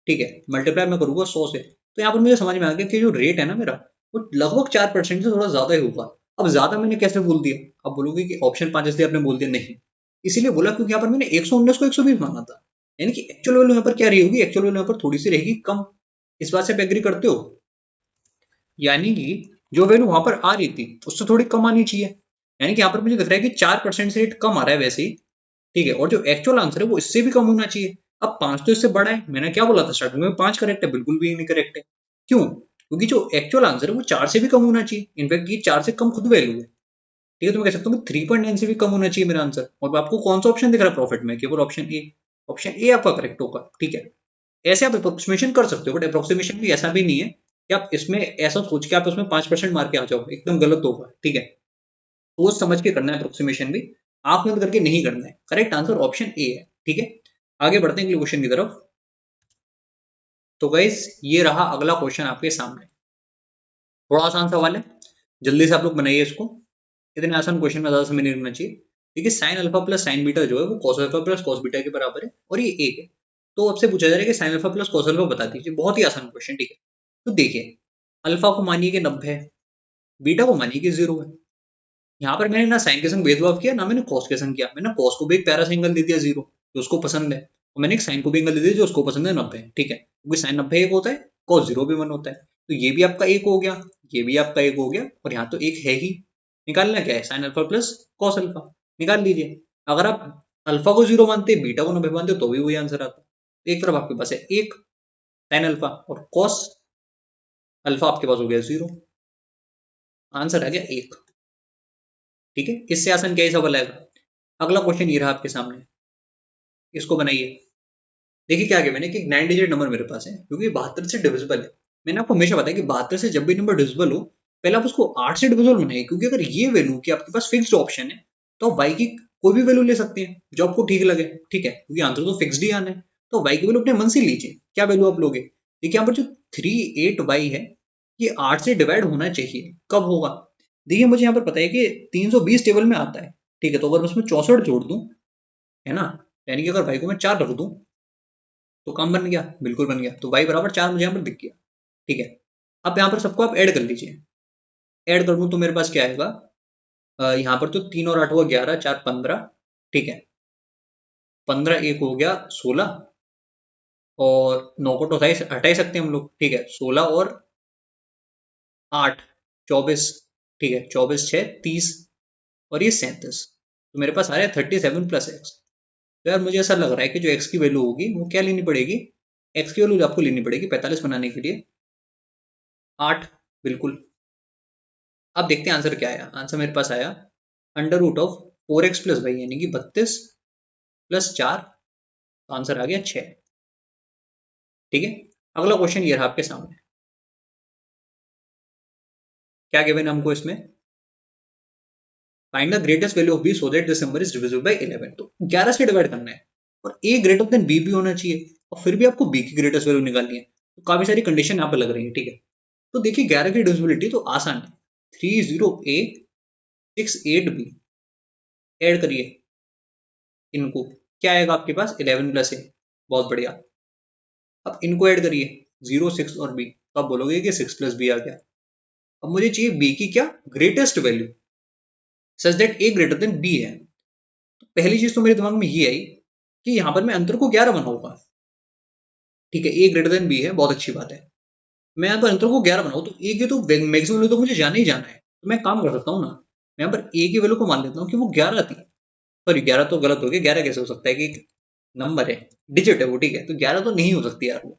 ठीक है, मल्टीप्लाई मैं करूंगा 100 से, तो यहाँ पर मुझे समझ में आ गया कि जो रेट है ना मेरा, वो लगभग 4% से थोड़ा ज्यादा ही होगा। अब ज्यादा मैंने कैसे बोल दिया? अब बोलोगे कि ऑप्शन 5 इसलिए आपने बोल दिया। नहीं, इसीलिए बोला क्योंकि यहाँ पर मैंने 119 को 120 माना था। यानी कि एक्चुअल वैल्यू यहाँ पर क्या रही होगी? एक्चुअल वैल्यू यहाँ पर थोड़ी सी रहेगी कम। इस बात से आप एग्री करते हो? यानी कि जो वैल्यू वहां पर आ रही थी उससे थोड़ी कम आनी चाहिए। यानी कि यहाँ पर मुझे दिख रहा है कि 4% से रेट कम आ रहा है वैसे ही। ठीक है, और जो एक्चुअल आंसर है वो इससे भी कम होना चाहिए। अब 5 तो इससे बड़ा है। मैंने क्या बोला था स्टार्टिंग में? 5 करेक्ट है, बिल्कुल भी नहीं करेक्ट है। क्यों? क्योंकि जो एक्चुअल आंसर है वो 4 से भी कम होना चाहिए। इनफैक्ट ये 4 से कम खुद वैल्यू है। ठीक है, तो मैं कह सकता हूँ 3.9 से भी कम होना चाहिए मेरा आंसर। और आपको कौन सा ऑप्शन दिख रहा है प्रॉफिट में? केवल ऑप्शन ए। ऑप्शन ए आपका करेक्ट होगा। ठीक है, ऐसे आप अप्रोक्सीमेशन कर सकते हो, बट अप्रोक्सीमेशन भी ऐसा भी नहीं है कि आप इसमें ऐसा सोच के आप उसमें 5% मार के आ जाओ, एकदम गलत होगा। ठीक है, सोच समझ के करना है अप्रोक्सीमेशन भी, आंख बंद करके नहीं करना है। करेक्ट आंसर ऑप्शन ए है। ठीक है, आगे बढ़ते हैं अगले क्वेश्चन की तरफ। तो गाइस ये रहा अगला क्वेश्चन आपके सामने। थोड़ा आसान सवाल है, जल्दी से आप लोग बनाइए इसको। इतने आसान क्वेश्चन में ज्यादा समय नहीं लगना चाहिए। देखिए sine alpha plus sign beta जो है वो cos alpha plus cos beta के बराबर है, और ये एक है। तो आपसे पूछा जा रहा है कि sine alpha plus cos alpha बता दीजिए। बहुत ही आसान क्वेश्चन। ठीक है, तो देखिए अल्फा को मानिए कि 90 है, बीटा को मानिए कि 0 है। यहाँ पर मैंने ना साइन के संग भेदभाव किया, ना मैंने कॉस के संग किया। मैंने कॉस को भी एक प्यारा सा एंगल दे दिया 0, जो उसको पसंद है, और मैंने एक साइन को भी एंगल दे दिया जो उसको पसंद है 90। ठीक है, क्योंकि साइन 90 एक होता है, कॉस 0 भी 1 होता है। तो ये भी आपका एक हो गया, ये भी आपका एक हो गया, और यहाँ तो एक है ही। निकालना क्या है? Sine alpha plus cos alpha. निकाल लीजिए। अगर आप अल्फा को 0 मानते, बीटा को 90 मानते, तो भी वही आंसर आता। एक तरफ आपके पास है एक साइन अल्फा, और कॉस अल्फा आपके पास हो गया 0। आंसर आ गया एक। ठीक है, इससे आसान क्या ही सवाल आएगा? अगला क्वेश्चन ये रहा आपके सामने, इसको बनाइए। देखिए क्या किया मैंने कि 9 डिजिट नंबर मेरे पास है, क्योंकि 72 से डिविजिबल है। मैंने आपको हमेशा बताया कि 72 से जब भी नंबर डिविजिबल हो, पहले आप उसको 8 से डिविजिबल बनाइए। क्योंकि अगर ये वैल्यू कि आपके पास फिक्स्ड ऑप्शन है, तो आप वाई की कोई भी वैल्यू ले सकते हैं जो आपको ठीक लगे। ठीक है, क्योंकि आंसर तो फिक्स्ड ही आना है, तो वाई की वैल्यू अपने मन से लीजिए। क्या वैल्यू आप लोगे? देखिए यहाँ पर जो 38y है, ये 8 से डिवाइड होना चाहिए। कब होगा? देखिए मुझे यहाँ पर पता है कि 320 टेबल में आता है। ठीक है, तो अगर मैं उसमें 64 जोड़ दूं, है ना, यानी कि अगर भाई को मैं 4 रख दूं, तो काम बन गया, बिल्कुल बन गया। तो y बराबर 4 मुझे यहाँ पर दिख गया। ठीक है, अब यहाँ पर सबको आप ऐड कर लीजिए। ऐड कर दूं तो मेरे पास क्या आएगा? यहाँ पर तो 3 और 8 हुआ 11, 4 15। ठीक है, 15 एक हो गया 16, और 9 को तो हटा ही सकते हैं हम लोग। ठीक है, 16 और 8 24। ठीक है, 24 6 30, और ये 37। तो मेरे पास आ रहा है 37 प्लस एक्स। तो यार मुझे ऐसा लग रहा है कि जो एक्स की वैल्यू होगी वो क्या लेनी पड़ेगी? एक्स की वैल्यू आपको लेनी पड़ेगी 45 बनाने के लिए 8, बिल्कुल। अब देखते हैं आंसर क्या आया। आंसर मेरे पास आया under root of 4x plus Y, यानी कि 32 प्लस 4। तो आंसर आ गया 6। ठीक है, अगला क्वेश्चन ये रहा आपके सामने। क्या गिवन है हमको इसमें? Find the greatest value of B so that this number is divisible by 11। तो 11 से डिवाइड करना है, और ए ग्रेटर देन बी भी होना चाहिए, और फिर भी आपको बी की ग्रेटेस्ट वैल्यू निकालनी है। तो काफी सारी कंडीशन यहाँ पर लग रही है। ठीक है, तो देखिए 11 की डिविजिबिलिटी तो आसान है। 30a 68b, ऐड करिए इनको, क्या आएगा आपके पास? 11 प्लस ए। बहुत बढ़िया। अब इनको ऐड करिए 0 6 और बी, तो आप बोलोगे कि 6+b आ गया। अब मुझे चाहिए b की क्या greatest value such that a greater than b है। तो पहली चीज तो मेरे दिमाग में ये आई कि यहां पर मैं अंतर को 11 बनाऊंगा। ठीक है, a ग्रेटर देन b है, बहुत अच्छी बात है। मैं यहाँ पर अंतर को 11 बनाऊं तो a की तो मैक्सिमम वैल्यू तो मुझे जाना ही जाना है, तो मैं काम कर सकता हूँ ना, मैं यहाँ पर a की वैल्यू को मान लेता हूँ कि वो 11 थी। सॉरी 11 तो गलत हो गया, 11 कैसे हो सकता है कि एक नंबर है, डिजिट है वो, ठीक है, तो 11 तो नहीं हो सकती यार वो,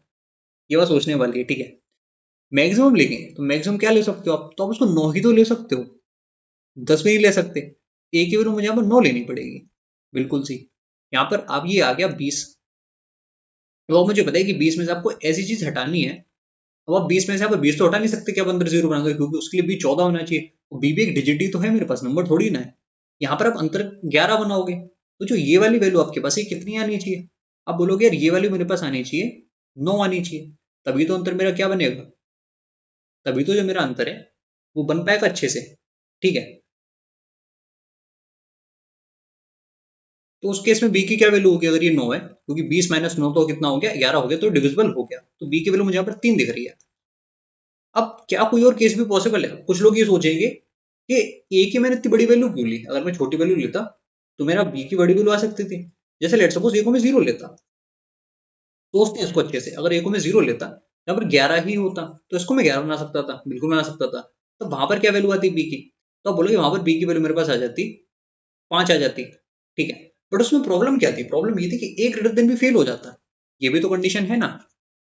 ये बात सोचने वाली है। ठीक है, मैक्सिमम लेंगे तो मैक्सिमम क्या ले सकते हो आप, तो आप उसको 9 ही तो ले सकते हो, 10 भी नहीं ले सकते। a की वैल्यू मुझे यहाँ पर 9 लेनी पड़ेगी, बिल्कुल सी। यहाँ पर अब ये आ गया 20। तो अब मुझे पता है कि 20 में से आपको ऐसी चीज हटानी है। अब आप 20 में से आप 20 तो हटा नहीं सकते कि आप अंदर 0 बना दो, क्योंकि उसके लिए बी 14 होना चाहिए, बी भी एक डिजिट ही तो है मेरे पास, नंबर थोड़ी ना है। यहाँ पर आप अंतर 11 बनाओगे तो जो ये वाली वैल्यू आपके पास है कितनी आनी चाहिए, आप बोलोगे यार ये वाली मेरे पास आनी चाहिए 9 आनी चाहिए, तभी तो अंतर मेरा क्या बनेगा, तभी तो जो मेरा अंतर है वो बन पाएगा अच्छे से। ठीक है, तो उस केस में बी की क्या वैल्यू होगी अगर ये 9 है, क्योंकि 20 माइनस 9 तो कितना हो गया, 11 हो गया, तो डिविजिबल हो गया, तो बी की वैल्यू मुझे यहाँ पर 3 दिख रही है। अब क्या कोई और केस भी पॉसिबल है, कुछ लोग ये सोचेंगे कि ए की मैंने इतनी बड़ी वैल्यू क्यों ली, अगर मैं छोटी वैल्यू लेता तो मेरा बी की बड़ी वैल्यू आ सकती थी। जैसे लेट सपोज ए को मैं 0 लेता, सोचते हैं इसको अच्छे से, अगर ए को मैं 0 लेता, यहाँ पर 11 ही होता तो इसको मैं 11 बना सकता था, बिल्कुल बना सकता था। तो वहां पर क्या वैल्यू आती बी की, तो आप बोलोगे वहां पर बी की वैल्यू मेरे पास आ जाती 5 आ जाती। ठीक है, बट उसमें प्रॉब्लम क्या थी, प्रॉब्लम ये थी कि ए ग्रेटर देन भी फेल हो जाता, ये भी तो कंडीशन है ना,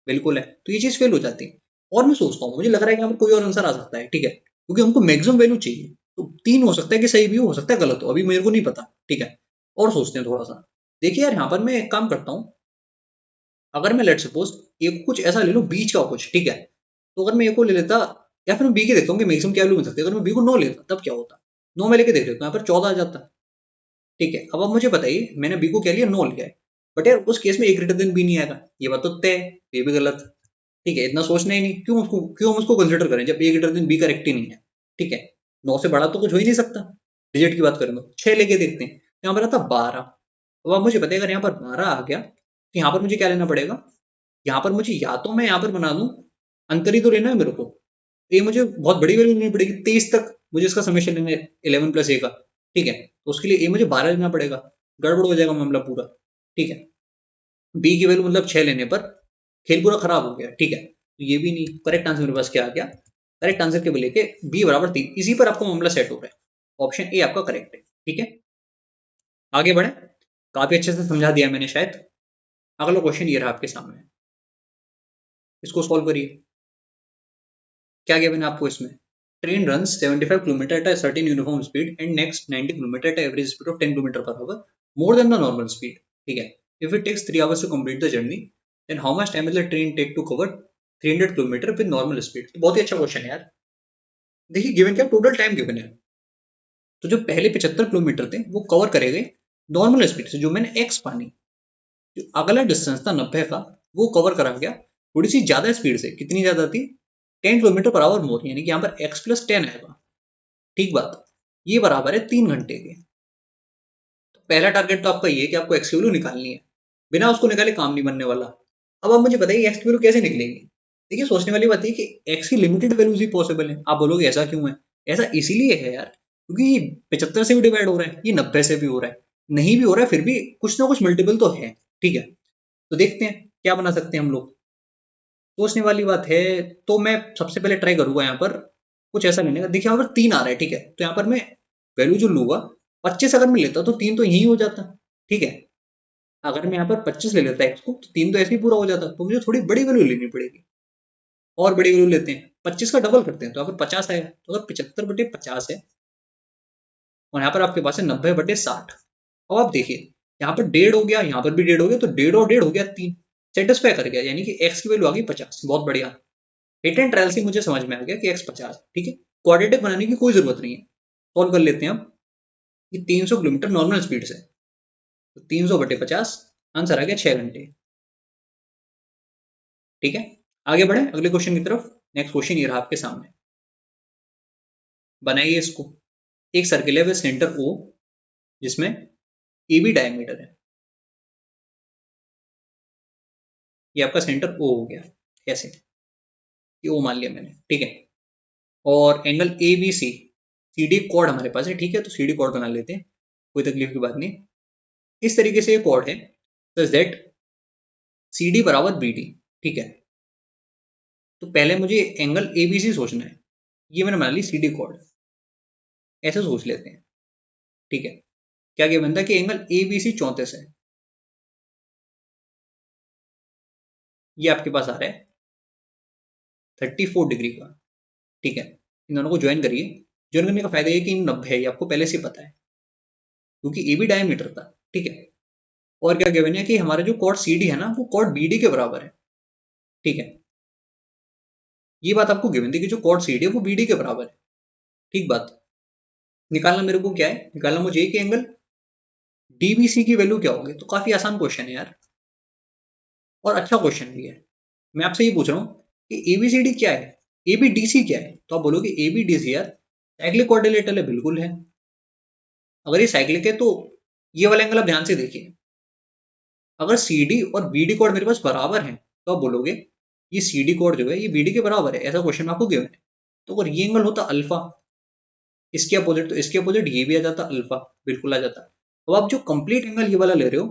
बिल्कुल है, तो ये चीज फेल हो जाती। और मैं सोचता हूँ, मुझे लग रहा है कि यहाँ पर कोई और आंसर आ सकता है। ठीक है, क्योंकि हमको मैक्सिमम वैल्यू चाहिए, तो 3 हो सकता है कि सही भी हो सकता है गलत हो, अभी मेरे को नहीं पता। ठीक है, और सोचते हैं थोड़ा सा। देखिए यार यहाँ पर मैं एक काम करता हूँ, अगर मैं लेट सपोज ए को कुछ ऐसा ले लूँ बीच का कुछ, ठीक है, तो अगर मैं ए को ले लेता, या फिर मैं बी के देखता हूँ कि मैक्सिमम क्या वैल्यू मिल सकती है, अगर मैं बी को 9 लेता तब क्या होता, 9 में लेके देख लेता हूँ, यहाँ पर 14 आ जाता। ठीक है, अब आप मुझे बताइए मैंने बी को क्या लिया, 9 लिया है, बट यार उस केस में ए ग्रेटर देन बी नहीं आएगा, ये बात तो तय है, ये भी गलत। ठीक है, इतना सोचना ही नहीं, क्यों हम उसको कंसिडर करें जब ए ग्रेटर देन बी करेक्ट ही नहीं है। ठीक है, 9 से बड़ा तो कुछ हो ही नहीं सकता, डिजिट की बात करें तो 6 लेके देखते हैं, यहाँ पर आता 12। अब आप मुझे बताइए अगर यहाँ पर 12 आ गया तो यहाँ पर मुझे क्या लेना पड़ेगा, यहाँ पर मुझे या तो मैं यहाँ पर बना दूं, अंतर ही तो लेना है मेरे को, ये मुझे बहुत बड़ी वैल्यू लेनी पड़ेगी 23 तक, मुझे इसका समेशन लेना है 11 प्लस ए का। ठीक है, तो उसके लिए ए मुझे 12 लेना पड़ेगा, गड़बड़ हो जाएगा मामला पूरा। ठीक है, बी की वैल्यू मतलब 6 लेने पर खेल पूरा खराब हो गया। ठीक है, तो ये भी नहीं, करेक्ट आंसर मेरे पास क्या आ गया, करेक्ट आंसर के लेके बी बराबर 3, इसी पर आपको मामला सेट हो रहा है, ऑप्शन ए आपका करेक्ट है। ठीक है, आगे बढ़े, काफी अच्छे से समझा दिया मैंने शायद। अगला क्वेश्चन ये रहा आपके सामने, इसको सॉल्व करिए। क्या गिवन है आपको इसमें, train runs 75 kilometre at a certain uniform speed and next 90 kilometre at a average speed of 10 kilometre per hour more than the normal speed। ठीक है, if it takes 3 hours to complete the journey then how much time will the train take to cover 300 kilometre with normal speed। तो बहुत ही अच्छा question है यार। देखिए given क्या, total time given है, तो जो पहले 75 किलोमीटर थे वो कवर करे गए नॉर्मल स्पीड से, जो मैंने एक्स पानी, जो अगला डिस्टेंस था 90 का वो कवर करा गया थोड़ी सी ज्यादा स्पीड से, कितनी ज्यादा थी, 10 किलोमीटर पर आवर मोर, यानी कि यहाँ पर x प्लस 10 आएगा। ठीक बात, ये बराबर है 3 घंटे के। तो पहला टारगेट तो आपका ये है कि आपको एक्स की वैल्यू निकालनी है, बिना उसको निकाले काम नहीं बनने वाला। अब आप मुझे बताइए एक्स की वैल्यू कैसे निकलेगी। देखिए सोचने वाली बात है कि एक्स की लिमिटेड वैल्यूज ही पॉसिबल है, आप बोलोगे ऐसा क्यों है, ऐसा इसीलिए है यार क्योंकि ये 75 से भी डिवाइड हो रहा है, ये 90 से भी हो रहा है, नहीं भी हो रहा है फिर भी कुछ ना कुछ मल्टीपल तो है। ठीक है, तो देखते हैं क्या बना सकते हैं हम लोग, सोचने वाली बात है। तो मैं सबसे पहले ट्राई करूंगा यहाँ पर कुछ ऐसा लेने का। देखिए यहाँ पर 3 आ रहा है, ठीक है, तो यहाँ पर मैं वैल्यू जो लूंगा 25 अगर मैं लेता तो 3 तो यही हो जाता। ठीक है, अगर मैं यहाँ पर 25 ले लेता एक्स को तो 3 तो ऐसे ही पूरा हो जाता, तो मुझे थोड़ी बड़ी वैल्यू लेनी पड़ेगी, और बड़ी वैल्यू लेते हैं 25 का डबल करते हैं तो अगर 50 आएगा, तो अगर 75/50 है और यहाँ पर आपके पास है 90/60। अब आप देखिए यहाँ पर 1.5 हो गया, यहाँ पर भी 1.5 हो गया, तो 1.5 और 1.5 हो गया 3, सेटिस्फाई कर गया, यानी कि एक्स की वैल्यू आ गई 50। बहुत बढ़िया, हिट एंड ट्रायल से मुझे समझ में आ गया कि एक्स 50। ठीक है, क्वाड्रेटिक बनाने की कोई जरूरत नहीं है, सॉल्व कर लेते हैं अब। ये 300 किलोमीटर नॉर्मल स्पीड से, तो 300/50, आंसर आ गया 6 घंटे। ठीक है, आगे बढ़े अगले क्वेश्चन की तरफ। नेक्स्ट क्वेश्चन ये रहा आपके सामने, बनाइए इसको। एक सर्किल है विद सेंटर ओ जिसमें ए बी डायमीटर है, ये आपका सेंटर ओ हो गया, कैसे, ये ओ मान लिया मैंने, ठीक है। और angle A B C, C D chord हमारे पास है, ठीक है, तो सी डी कॉर्ड बना लेते हैं, कोई तकलीफ की बात नहीं। इस तरीके से ये कॉर्ड है, सच दैट सी डी बराबर बी डी, ठीक है। तो पहले मुझे एंगल ए बी सी सोचना है, ये मैंने बना ली सी डी कॉर्ड, ऐसे सोच लेते हैं, ठीक है। क्या क्या बनता है कि एंगल ए बी सी 34 है, ये आपके पास आ रहा है 34 डिग्री का, ठीक है। इन दोनों को ज्वाइन करिए, ज्वाइन करने का फायदा ये कि 90 है, ये आपको पहले से पता है, क्योंकि ए बी डायमीटर था, ठीक है। और क्या गिवन है कि हमारा जो कॉर्ड सी डी है ना, वो कॉर्ड बी डी के बराबर है, ठीक है। ये बात आपको गिवन थी कि जो कॉर्ड सी डी है वो बी डी के बराबर है, ठीक बात। निकालना मेरे को क्या है, निकालना मुझे कि एंगल डीबीसी की वैल्यू क्या होगी। तो काफी आसान क्वेश्चन है यार, और अच्छा क्वेश्चन भी है। मैं आपसे ये पूछ रहा हूँ कि एबीसीडी क्या है, एबीडीसी क्या है। तो आप बोलोगे एबीडीसी यार साइक्लिक क्वाड्रिलेटरल है, बिल्कुल है। अगर ये साइक्लिक है तो ये वाला एंगल आप ध्यान से देखिए, अगर सी डी और बी डी कोड मेरे पास बराबर है तो आप बोलोगे ये सी डी कोड जो है ये बी डी के बराबर है, ऐसा क्वेश्चन आपको गिवन है। तो अगर ये एंगल होता अल्फा, इसके अपोजिट, तो इसके अपोजिट ये भी आ जाता अल्फा, बिल्कुल आ जाता। अब आप जो कंप्लीट एंगल ये वाला ले रहे हो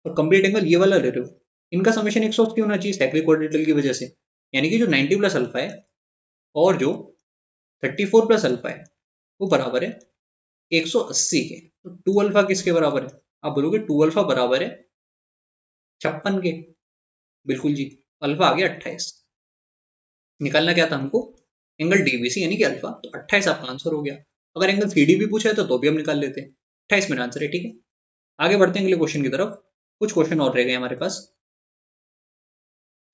और कंप्लीट एंगल ये वाला ले रहे हो, इनका समेशन 180 होना चाहिए साइक्लिक क्वाड्रिलेटरल की वजह से, यानी कि जो 90 प्लस अल्फा है और जो 34 प्लस अल्फा है वो बराबर है 180 के। तो 2 अल्फा किसके बराबर है, आप बोलोगे 2 अल्फा बराबर है 56 के, बिल्कुल जी। अल्फा आ गया 28, निकालना क्या था हमको, एंगल डीबीसी यानी कि अल्फा, तो 28 आपका आंसर हो गया। अगर एंगल सीडी भी पूछा है तो भी हम निकाल लेते हैं, 28 मेरा आंसर है, ठीक है। आगे बढ़ते हैं अगले क्वेश्चन की तरफ, कुछ क्वेश्चन और रह गए हमारे पास।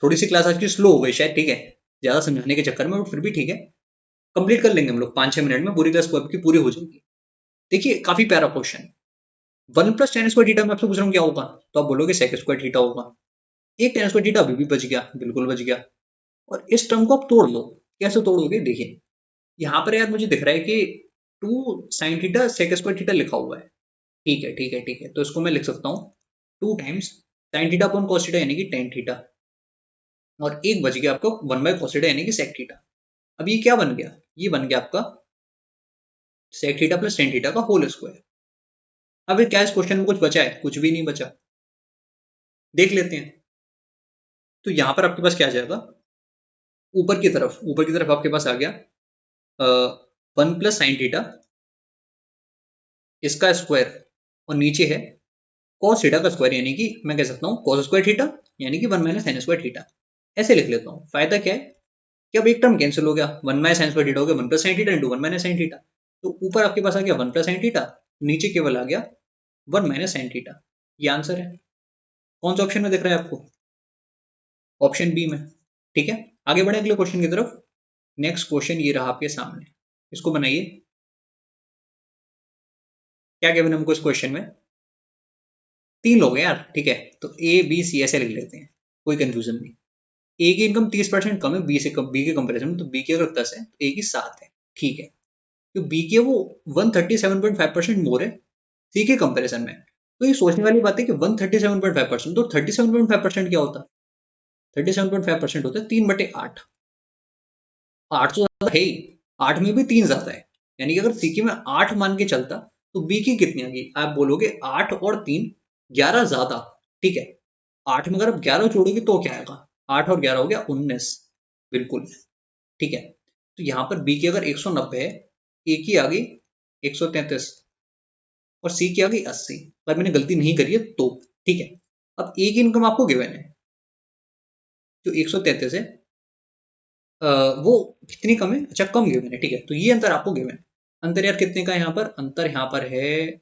थोड़ी सी क्लास आज की स्लो हो गई शायद, ठीक है, ज्यादा समझाने के चक्कर में, बट फिर भी ठीक है, कंप्लीट कर लेंगे हम लोग 5-6 मिनट में, पूरी क्लास की पूरी हो जाएगी। देखिए काफी प्यारा क्वेश्चन, 1 + tan² थीटा में आपसे पूछ रहा हूँ क्या होगा, तो आप बोलोगे sec² थीटा होगा। एक tan² थीटा अभी भी बच गया, बिल्कुल बच गया। और इस टर्म को आप तोड़ लो, कैसे तोड़ोगे देखिए, यहाँ पर यार मुझे दिख रहा है कि 2 sin थीटा sec² थीटा लिखा हुआ है, ठीक है ठीक है ठीक है, तो इसको मैं लिख सकता हूँ 2 times sin theta upon cos theta यानी कि tan थीटा, और एक बच गया आपको 1/cos थीटा यानी कि sec थीटा। अब ये क्या बन गया, ये बन गया आपका sec theta plus tan theta का होल स्क्वायर। अब ये क्या इस क्वेश्चन में कुछ बचा है, कुछ भी नहीं बचा, देख लेते हैं। तो यहां पर आपके पास क्या आ जाएगा, ऊपर की तरफ आपके पास आ गया 1 + sin थीटा इसका स्क्वायर, और नीचे है cos थीटा का स्क्वायर, यानी कि मैं कह सकता हूँ cos² थीटा यानी कि 1 - sin² थीटा, ऐसे लिख लेता हूँ। फायदा क्या है कि अब एक टर्म कैंसिल हो गया, 1 - sin² थीटा हो गया 1 + sin theta into 1 - sin theta, तो ऊपर आपके पास आ गया 1 + sin थीटा, नीचे केवल आ गया 1 - sin थीटा। ये आंसर है। कौन सा ऑप्शन में दिख रहा है आपको, ऑप्शन बी में, ठीक है। आगे बढ़े अगले क्वेश्चन की तरफ। नेक्स्ट क्वेश्चन ये रहा आपके सामने, इसको बनाइए। क्या गिवन हमको इस क्वेश्चन में, 3 लोग हैं यार, ठीक है, तो ए बी सी ऐसे लिख लेते हैं, कोई कंफ्यूजन नहीं। ए की इनकम 30% कम है बी से कम, बी के कंपेरिजन में, तो बी की अगर 10 है तो ए की 7 है, ठीक है। तो बी की वो 137.5% मोर है सी के कंपेरिजन में। तो ये सोचने वाली बात है कि 137.5%, तो 37.5% क्या होता है, 37.5% होता है 3/8, 8 तो ज्यादा है ही, 8 में भी 3 ज्यादा है, यानी कि अगर सी की में 8 मान के चलता तो बी की कितनी आ गई, आप बोलोगे 8 और 3 11 ज्यादा, ठीक है। 8 में अगर आप 11 जोड़ोगे तो क्या आएगा, 8 और 11 हो गया 19, बिल्कुल, ठीक है। तो यहाँ पर बी की अगर 190 है, ए की आ गई 133 और सी की आ गई 80, पर मैंने गलती नहीं करी है तो, ठीक है। अब ए की इनकम आपको गिवन है जो 133 है, वो कितनी कम है, अच्छा कम गिवन है, ठीक है। तो ये अंतर आपको गिवन है, अंतर यार कितने का है यहाँ पर, अंतर यहाँ पर है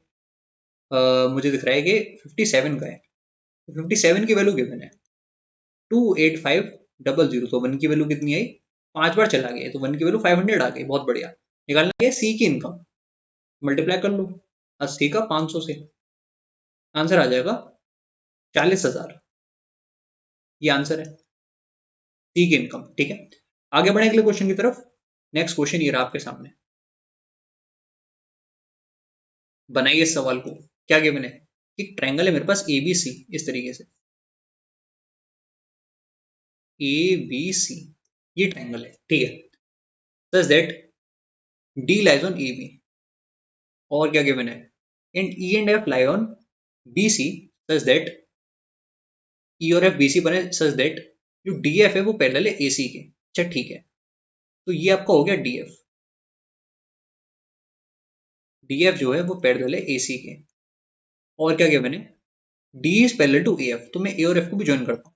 मुझे दिख रहा है कि 57 का है। 57 की वैल्यू गिवन है 28500, तो 1 की वैल्यू कितनी आई, 5 बार चला गया, तो 1 की वैल्यू 500 आ गई, बहुत बढ़िया। निकालना है सी की इनकम, मल्टीप्लाई कर लो 80 का 500 से, आंसर आ जाएगा 40,000, ये आंसर है सी की इनकम, ठीक है। आगे बढ़े अगले क्वेश्चन की तरफ। नेक्स्ट क्वेश्चन ये रहा आपके सामने, बनाइए इस सवाल को। क्या गिवन है, एक ट्रायंगल है मेरे पास ए बी सी, इस तरीके से ए बी सी, ये ट्राइंगल है, ठीक है, such that D lies on E B, और क्या गिवन है, and E and F lie on B C such that E और एफ बी सी बने सच दैट जो डी एफ है वो पैरेलल है ए सी के। अच्छा ठीक है, तो ये आपका हो गया डी एफ, डी एफ जो है वो पैरेलल है ए सी के। और क्या गिवन है, D is parallel to A F, तो मैं ए और एफ को भी ज्वाइन करता हूँ।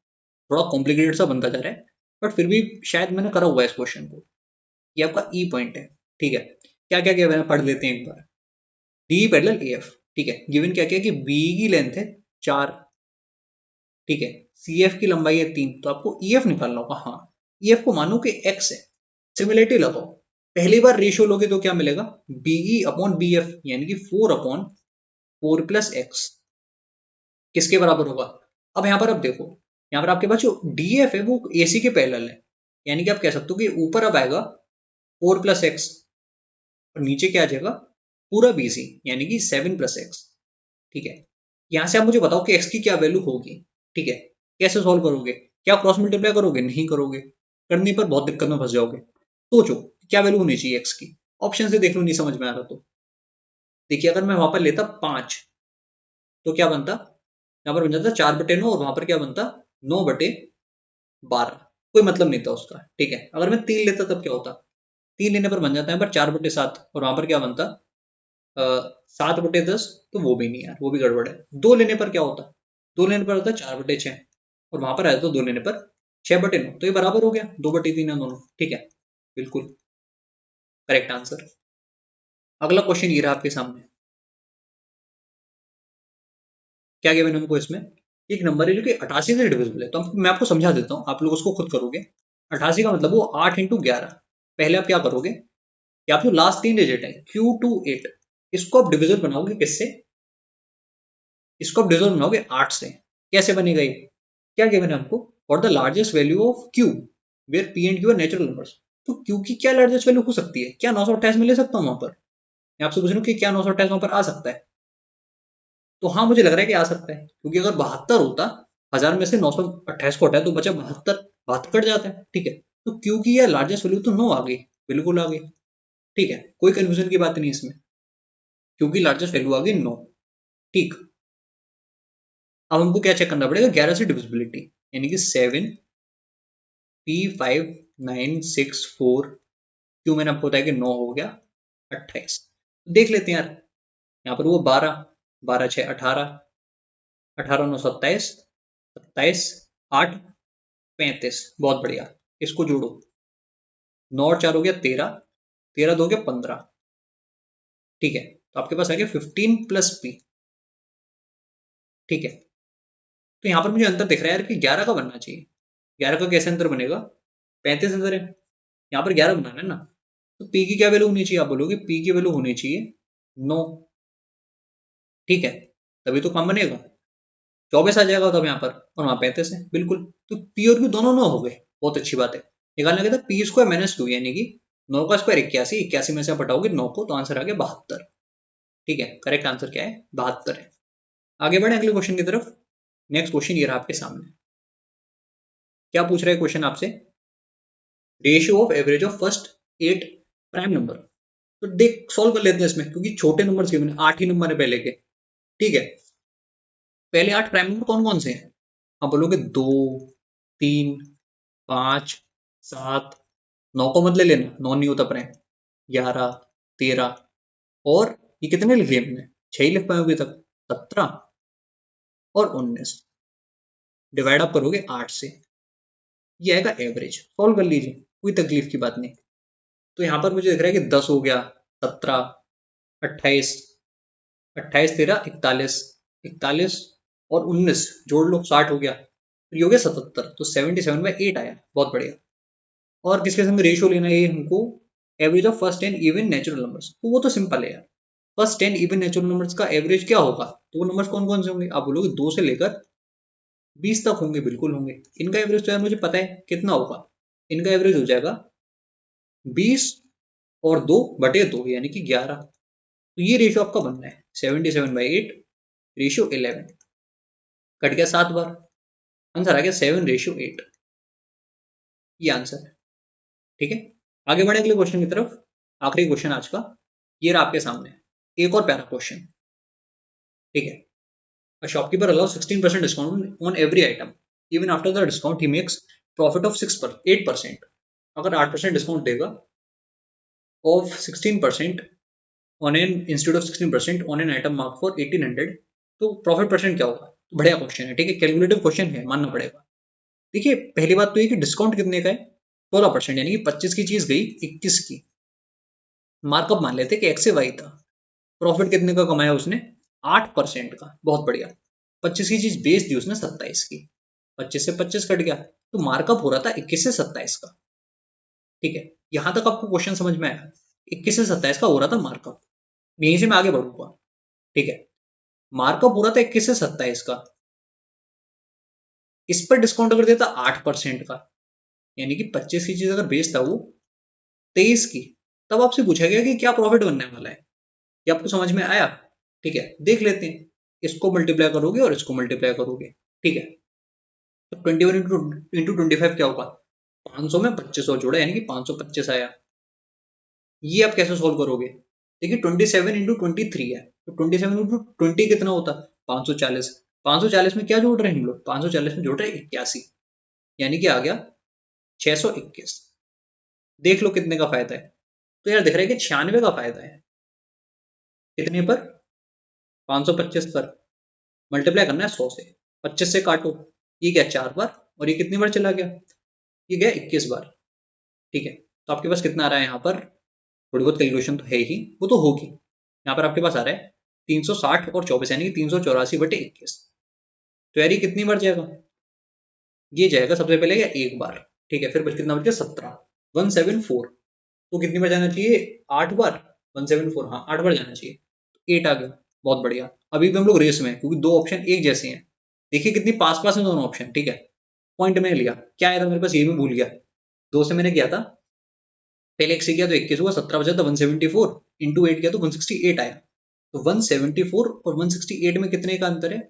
थोड़ा कॉम्प्लिकेटेड सा बनता जा रहा है, बट फिर भी शायद मैंने करा हुआ है इस क्वेश्चन को। ये आपका ई पॉइंट है, ठीक है। क्या क्या गिवन है पढ़ लेते हैं एक बार। डी पैरेलल ए एफ, ठीक है, गिवन क्या क्या कि बी की लेंथ है 4, ठीक है, सी एफ की लंबाई है 3, तो आपको ई एफ निकालना होगा। हाँ, ई एफ को मानो कि एक्स है, सिमिलरिटी लगाओ, पहली बार रेशियो लोगे तो क्या मिलेगा, बीई अपॉन बी एफ, यानी कि 4/4 प्लस एक्स, किसके बराबर होगा। अब यहाँ पर आप देखो, यहाँ पर आपके पास जो डी एफ है वो ए सी के पैरेलल है, यानी कि आप कह सकते हो कि ऊपर अब आएगा 4 + x, और नीचे क्या आ जाएगा, पूरा बी सी, यानी कि 7 + x, ठीक है। यहाँ से आप मुझे बताओ कि x की क्या वैल्यू होगी, ठीक है। कैसे सॉल्व करोगे, क्या क्रॉस मल्टीप्लाई करोगे, नहीं करोगे, करने पर बहुत दिक्कत में फंस जाओगे। सोचो क्या वैल्यू होनी चाहिए x की, ऑप्शन से देख लो, नहीं समझ में आ रहा तो देखिए, अगर मैं वहां पर लेता 5, तो क्या बनता, यहाँ पर बन जाता 4/9, और वहां पर क्या बनता 9/12, कोई मतलब नहीं था उसका, ठीक है। अगर मैं 3 लेता तब क्या होता, 3 लेने पर बन जाता है पर 4/7, और वहां पर क्या बनता 7/10, तो वो भी नहीं यार, वो भी गड़बड़ है। 2 लेने पर क्या होता, 2 लेने पर होता है 4/6, और वहां पर आया तो 2 लेने पर 6/9, तो ये बराबर हो गया, 2/3 है दोनों, ठीक है, बिल्कुल करेक्ट आंसर। अगला क्वेश्चन ये रहा आपके सामने, क्या गिवन हमको इसमें, एक नंबर है जो कि 88 से डिविजिबल है, तो मैं आपको समझा देता हूँ, आप लोग उसको खुद करोगे। 88 का मतलब वो 8 × 11, पहले आप क्या करोगे कि आप जो लास्ट 3 डिजिट है Q28, इसको आप डिविजल बनाओगे किससे, इसको आप डिविजल बनाओगे 8 से। कैसे बनेगा ये, क्या गिवन है हमको, for the largest value of Q where P and Q are natural numbers, तो Q की क्या लार्जेस्ट वैल्यू हो सकती है, क्या 928 में ले सकता हूँ वहां पर, मैं आपसे पूछ रहा हूँ कि क्या 928 वहां पर आ सकता है, तो हाँ मुझे लग रहा है कि आ सकता है, क्योंकि अगर 72 होता, 1000 में से 928 को हटाए तो बचा 72, बात कट जाता है, ठीक है। तो क्यू की यह लार्जेस्ट वैल्यू तो 9 आ गई, बिल्कुल आ गई, ठीक है, कोई कंफ्यूजन की बात नहीं इसमें, क्योंकि लार्जेस्ट वैल्यू आ गई 9, ठीक। अब हमको क्या चेक करना पड़ेगा, 11 से डिविजिबिलिटी, यानी कि 7p5964, क्यों मैंने आपको बताया कि 9 हो गया 28, देख लेते हैं यार, यहाँ पर वो 12, 12 6 18, 18 9 27, 27 8 35, बहुत बढ़िया, इसको जोड़ो, 9 और 4 हो गया 13, 13 2 हो गया 15, ठीक है, तो आपके पास आ गया 15 + p, ठीक है। तो यहाँ पर मुझे अंतर दिख रहा है यार कि 11 का बनना चाहिए, 11 का कैसे अंतर बनेगा, 35 अंतर है, यहाँ पर 11 बनाना है ना, तो p की क्या वैल्यू होनी चाहिए, आप बोलोगे p की वैल्यू होनी चाहिए 9, ठीक है, तभी तो काम बनेगा, 24 आ जाएगा तब यहाँ पर, और वहां 35 है, बिल्कुल, तो p और q दोनों 9 हो गए, बहुत अच्छी बात है। निकालना क्या था, p² - 2, यानी कि 9 का स्क्वायर 81, 81 में से आप हटाओगे 9 को, तो आंसर आ गया 72, ठीक है, करेक्ट आंसर क्या है, 72 है। आगे बढ़े अगले क्वेश्चन की तरफ। नेक्स्ट क्वेश्चन ये रहा आपके सामने, क्या पूछ रहा है क्वेश्चन आपसे, ratio of average of first 8 prime number, तो देख सॉल्व कर लेते हैं इसमें, क्योंकि छोटे नंबर्स के मैंने 8 ही नंबर है पहले के, ठीक है। पहले 8 प्राइम नंबर कौन कौन से हैं, आप बोलोगे 2 3 5 7, 9 को मत ले लेना, 9 नहीं होता प्राइम, 11 13, और ये कितने लिख लिए हमने, 6 ही लिख पाए अभी तक, 17 और 19, डिवाइड आप करोगे 8 से, ये आएगा एवरेज, सॉल्व कर लीजिए, कोई तकलीफ की बात नहीं। तो यहाँ पर मुझे दिख रहा है कि 10 हो गया, 17 28, 28 13 41, 41 और 19 जोड़ लो 60 हो गया, तो ये हो गया 77, तो 77/8 आया, बहुत बढ़िया। और किसके संग रेशियो लेना है ये हमको, average of first 10 even natural numbers, तो वो तो सिंपल है यार, फर्स्ट 10 इवन नेचुरल नंबर्स का एवरेज क्या होगा, तो वो नंबर्स कौन कौन से होंगे, आप बोलोगे 2 से लेकर 20 तक होंगे, बिल्कुल होंगे। इनका एवरेज तो यार मुझे पता है कितना होगा, इनका एवरेज हो जाएगा 20 और 2/2, यानी कि 11, तो ये रेशियो आपका बनना है 77/8 रेशियो 11, कट गया 7 बार, आंसर आ गया 7/8, ये आंसर है। ठीक है, आगे बढ़े अगले क्वेश्चन की तरफ। आखिरी क्वेश्चन आज का ये रहा आपके सामने, एक और प्यारा क्वेश्चन। ठीक है, a shopkeeper allows 16% discount on every item. Even after the discount, he makes profit of 8%. अगर 8% डिस्काउंट देगा of 16% on an instead of 16% on an item marked for 1800, तो प्रॉफिट परसेंट क्या होगा? तो बढ़िया क्वेश्चन है, ठीक है, कैलकुलेटिव क्वेश्चन है, मानना पड़ेगा। देखिए पहली बात तो ये कि डिस्काउंट कितने का है, 16%, यानी कि 25 की चीज गई 21 की। मार्कअप मान लेते कि एक्स से वाई था। प्रॉफिट कितने का कमाया उसने, 8% का, बहुत बढ़िया। 25 की चीज बेच दी उसने 27 की, 25 से 25 कट गया, तो मार्कअप हो रहा था 21 से 27 का। ठीक है, यहां तक आपको क्वेश्चन समझ में आया, 21 से 27 का हो रहा था मार्कअप। यहीं से मैं आगे बढ़ूंगा। ठीक है, मार्कअप हो रहा था 21 से 27 का, इस पर डिस्काउंट अगर देता 8% का, यानी कि 25 की चीज अगर बेचता वो 23 की, तब आपसे पूछा गया कि क्या प्रॉफिट बनने वाला है। ये आपको समझ में आया? ठीक है, देख लेते हैं। इसको मल्टीप्लाई करोगे और इसको मल्टीप्लाई करोगे। ठीक है, तो 21 इंटू 25 क्या होगा, 500 में 25 और जोड़ा, यानी कि 525 आया। ये आप कैसे सोल्व करोगे, देखिए 27 इंटू 23 है, तो 27 इंटू 20 कितना होता, 540। 540 में क्या जोड़ रहे हैं हम लोग, 540 में जोड़ रहे हैं 81, यानी कि आ गया 621। देख लो कितने का फायदा है, तो यार दिख रहा है कि 96 का फायदा है। कितने पर, 525 पर। मल्टीप्लाई करना है 100 से, 25 से काटो, ये गया 4 बार, और ये कितनी बार चला गया, ये गया 21 बार। ठीक है, तो आपके पास कितना आ रहा है यहाँ पर, थोड़ी बहुत कैलकुलेशन तो है ही, वो तो होगी। यहाँ पर आपके पास आ रहा है 360 और 24, यानी कि 384/21। तो यार ये कितनी बार जाएगा, ये जाएगा सबसे पहले या एक बार। ठीक है, फिर बस कितना बच गया 17, 174। तो कितनी बार जाना चाहिए, 8 बार। 174, हाँ 8 बार जाना चाहिए, 8 आ गया, बहुत बढ़िया। अभी भी हम लोग रेस में हैं, क्योंकि दो ऑप्शन एक जैसे हैं। देखिए कितनी पास पास में दोनों ऑप्शन। ठीक है, पॉइंट मैंने लिया, क्या आया था मेरे पास ये भी भूल गया। दो से मैंने किया था, पहले एक से किया तो 21 हुआ, 17 बचा था 174, इंटू 8 किया तो 168 आया। तो 174 और 168 में कितने का अंतर है,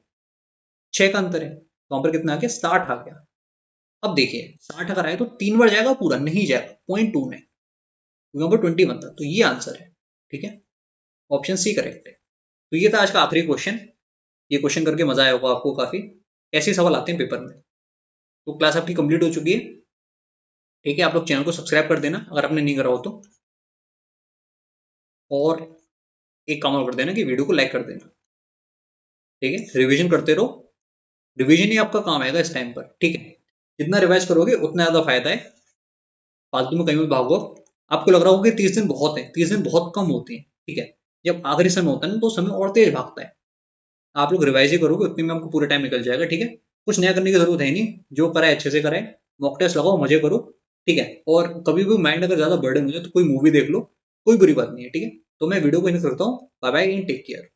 6 का अंतर है, तो वहां पर कितना आ गया, 60 आ गया। अब देखिए 60 अगर आए तो 3 बार जाएगा, पूरा नहीं जाएगा, 0.2 में, वहां पर 20 बनता, तो ये आंसर है। ठीक है, ऑप्शन सी करेक्ट है। तो ये था आज का आखिरी क्वेश्चन। ये क्वेश्चन करके मजा आया होगा आपको काफी, ऐसे सवाल आते हैं पेपर में। तो क्लास आपकी कंप्लीट हो चुकी है। ठीक है, आप लोग चैनल को सब्सक्राइब कर देना अगर आपने नहीं करा हो तो, और एक काम और कर देना कि वीडियो को लाइक कर देना। ठीक है, रिवीजन करते रहो, रिवीजन ही आपका काम आएगा इस टाइम पर। ठीक है, जितना रिवाइज करोगे उतना ज्यादा फायदा है, फालतू में कहीं भी भागो। आपको लग रहा होगा कि 30 दिन बहुत है, 30 दिन बहुत कम होते हैं। ठीक है, जब आखिरी समय होता है ना तो समय और तेज भागता है। आप लोग रिवाइज ही करोगे उतने में आपको पूरा टाइम निकल जाएगा। ठीक है, कुछ नया करने की जरूरत है नहीं, जो करा है अच्छे से करा है। मॉक टेस्ट लगाओ, मजे करो। ठीक है, और कभी भी माइंड अगर ज्यादा बर्डन हो जाए तो कोई मूवी देख लो, कोई बुरी बात नहीं है। ठीक है, तो मैं वीडियो को इन करता हूँ, bye bye and take care.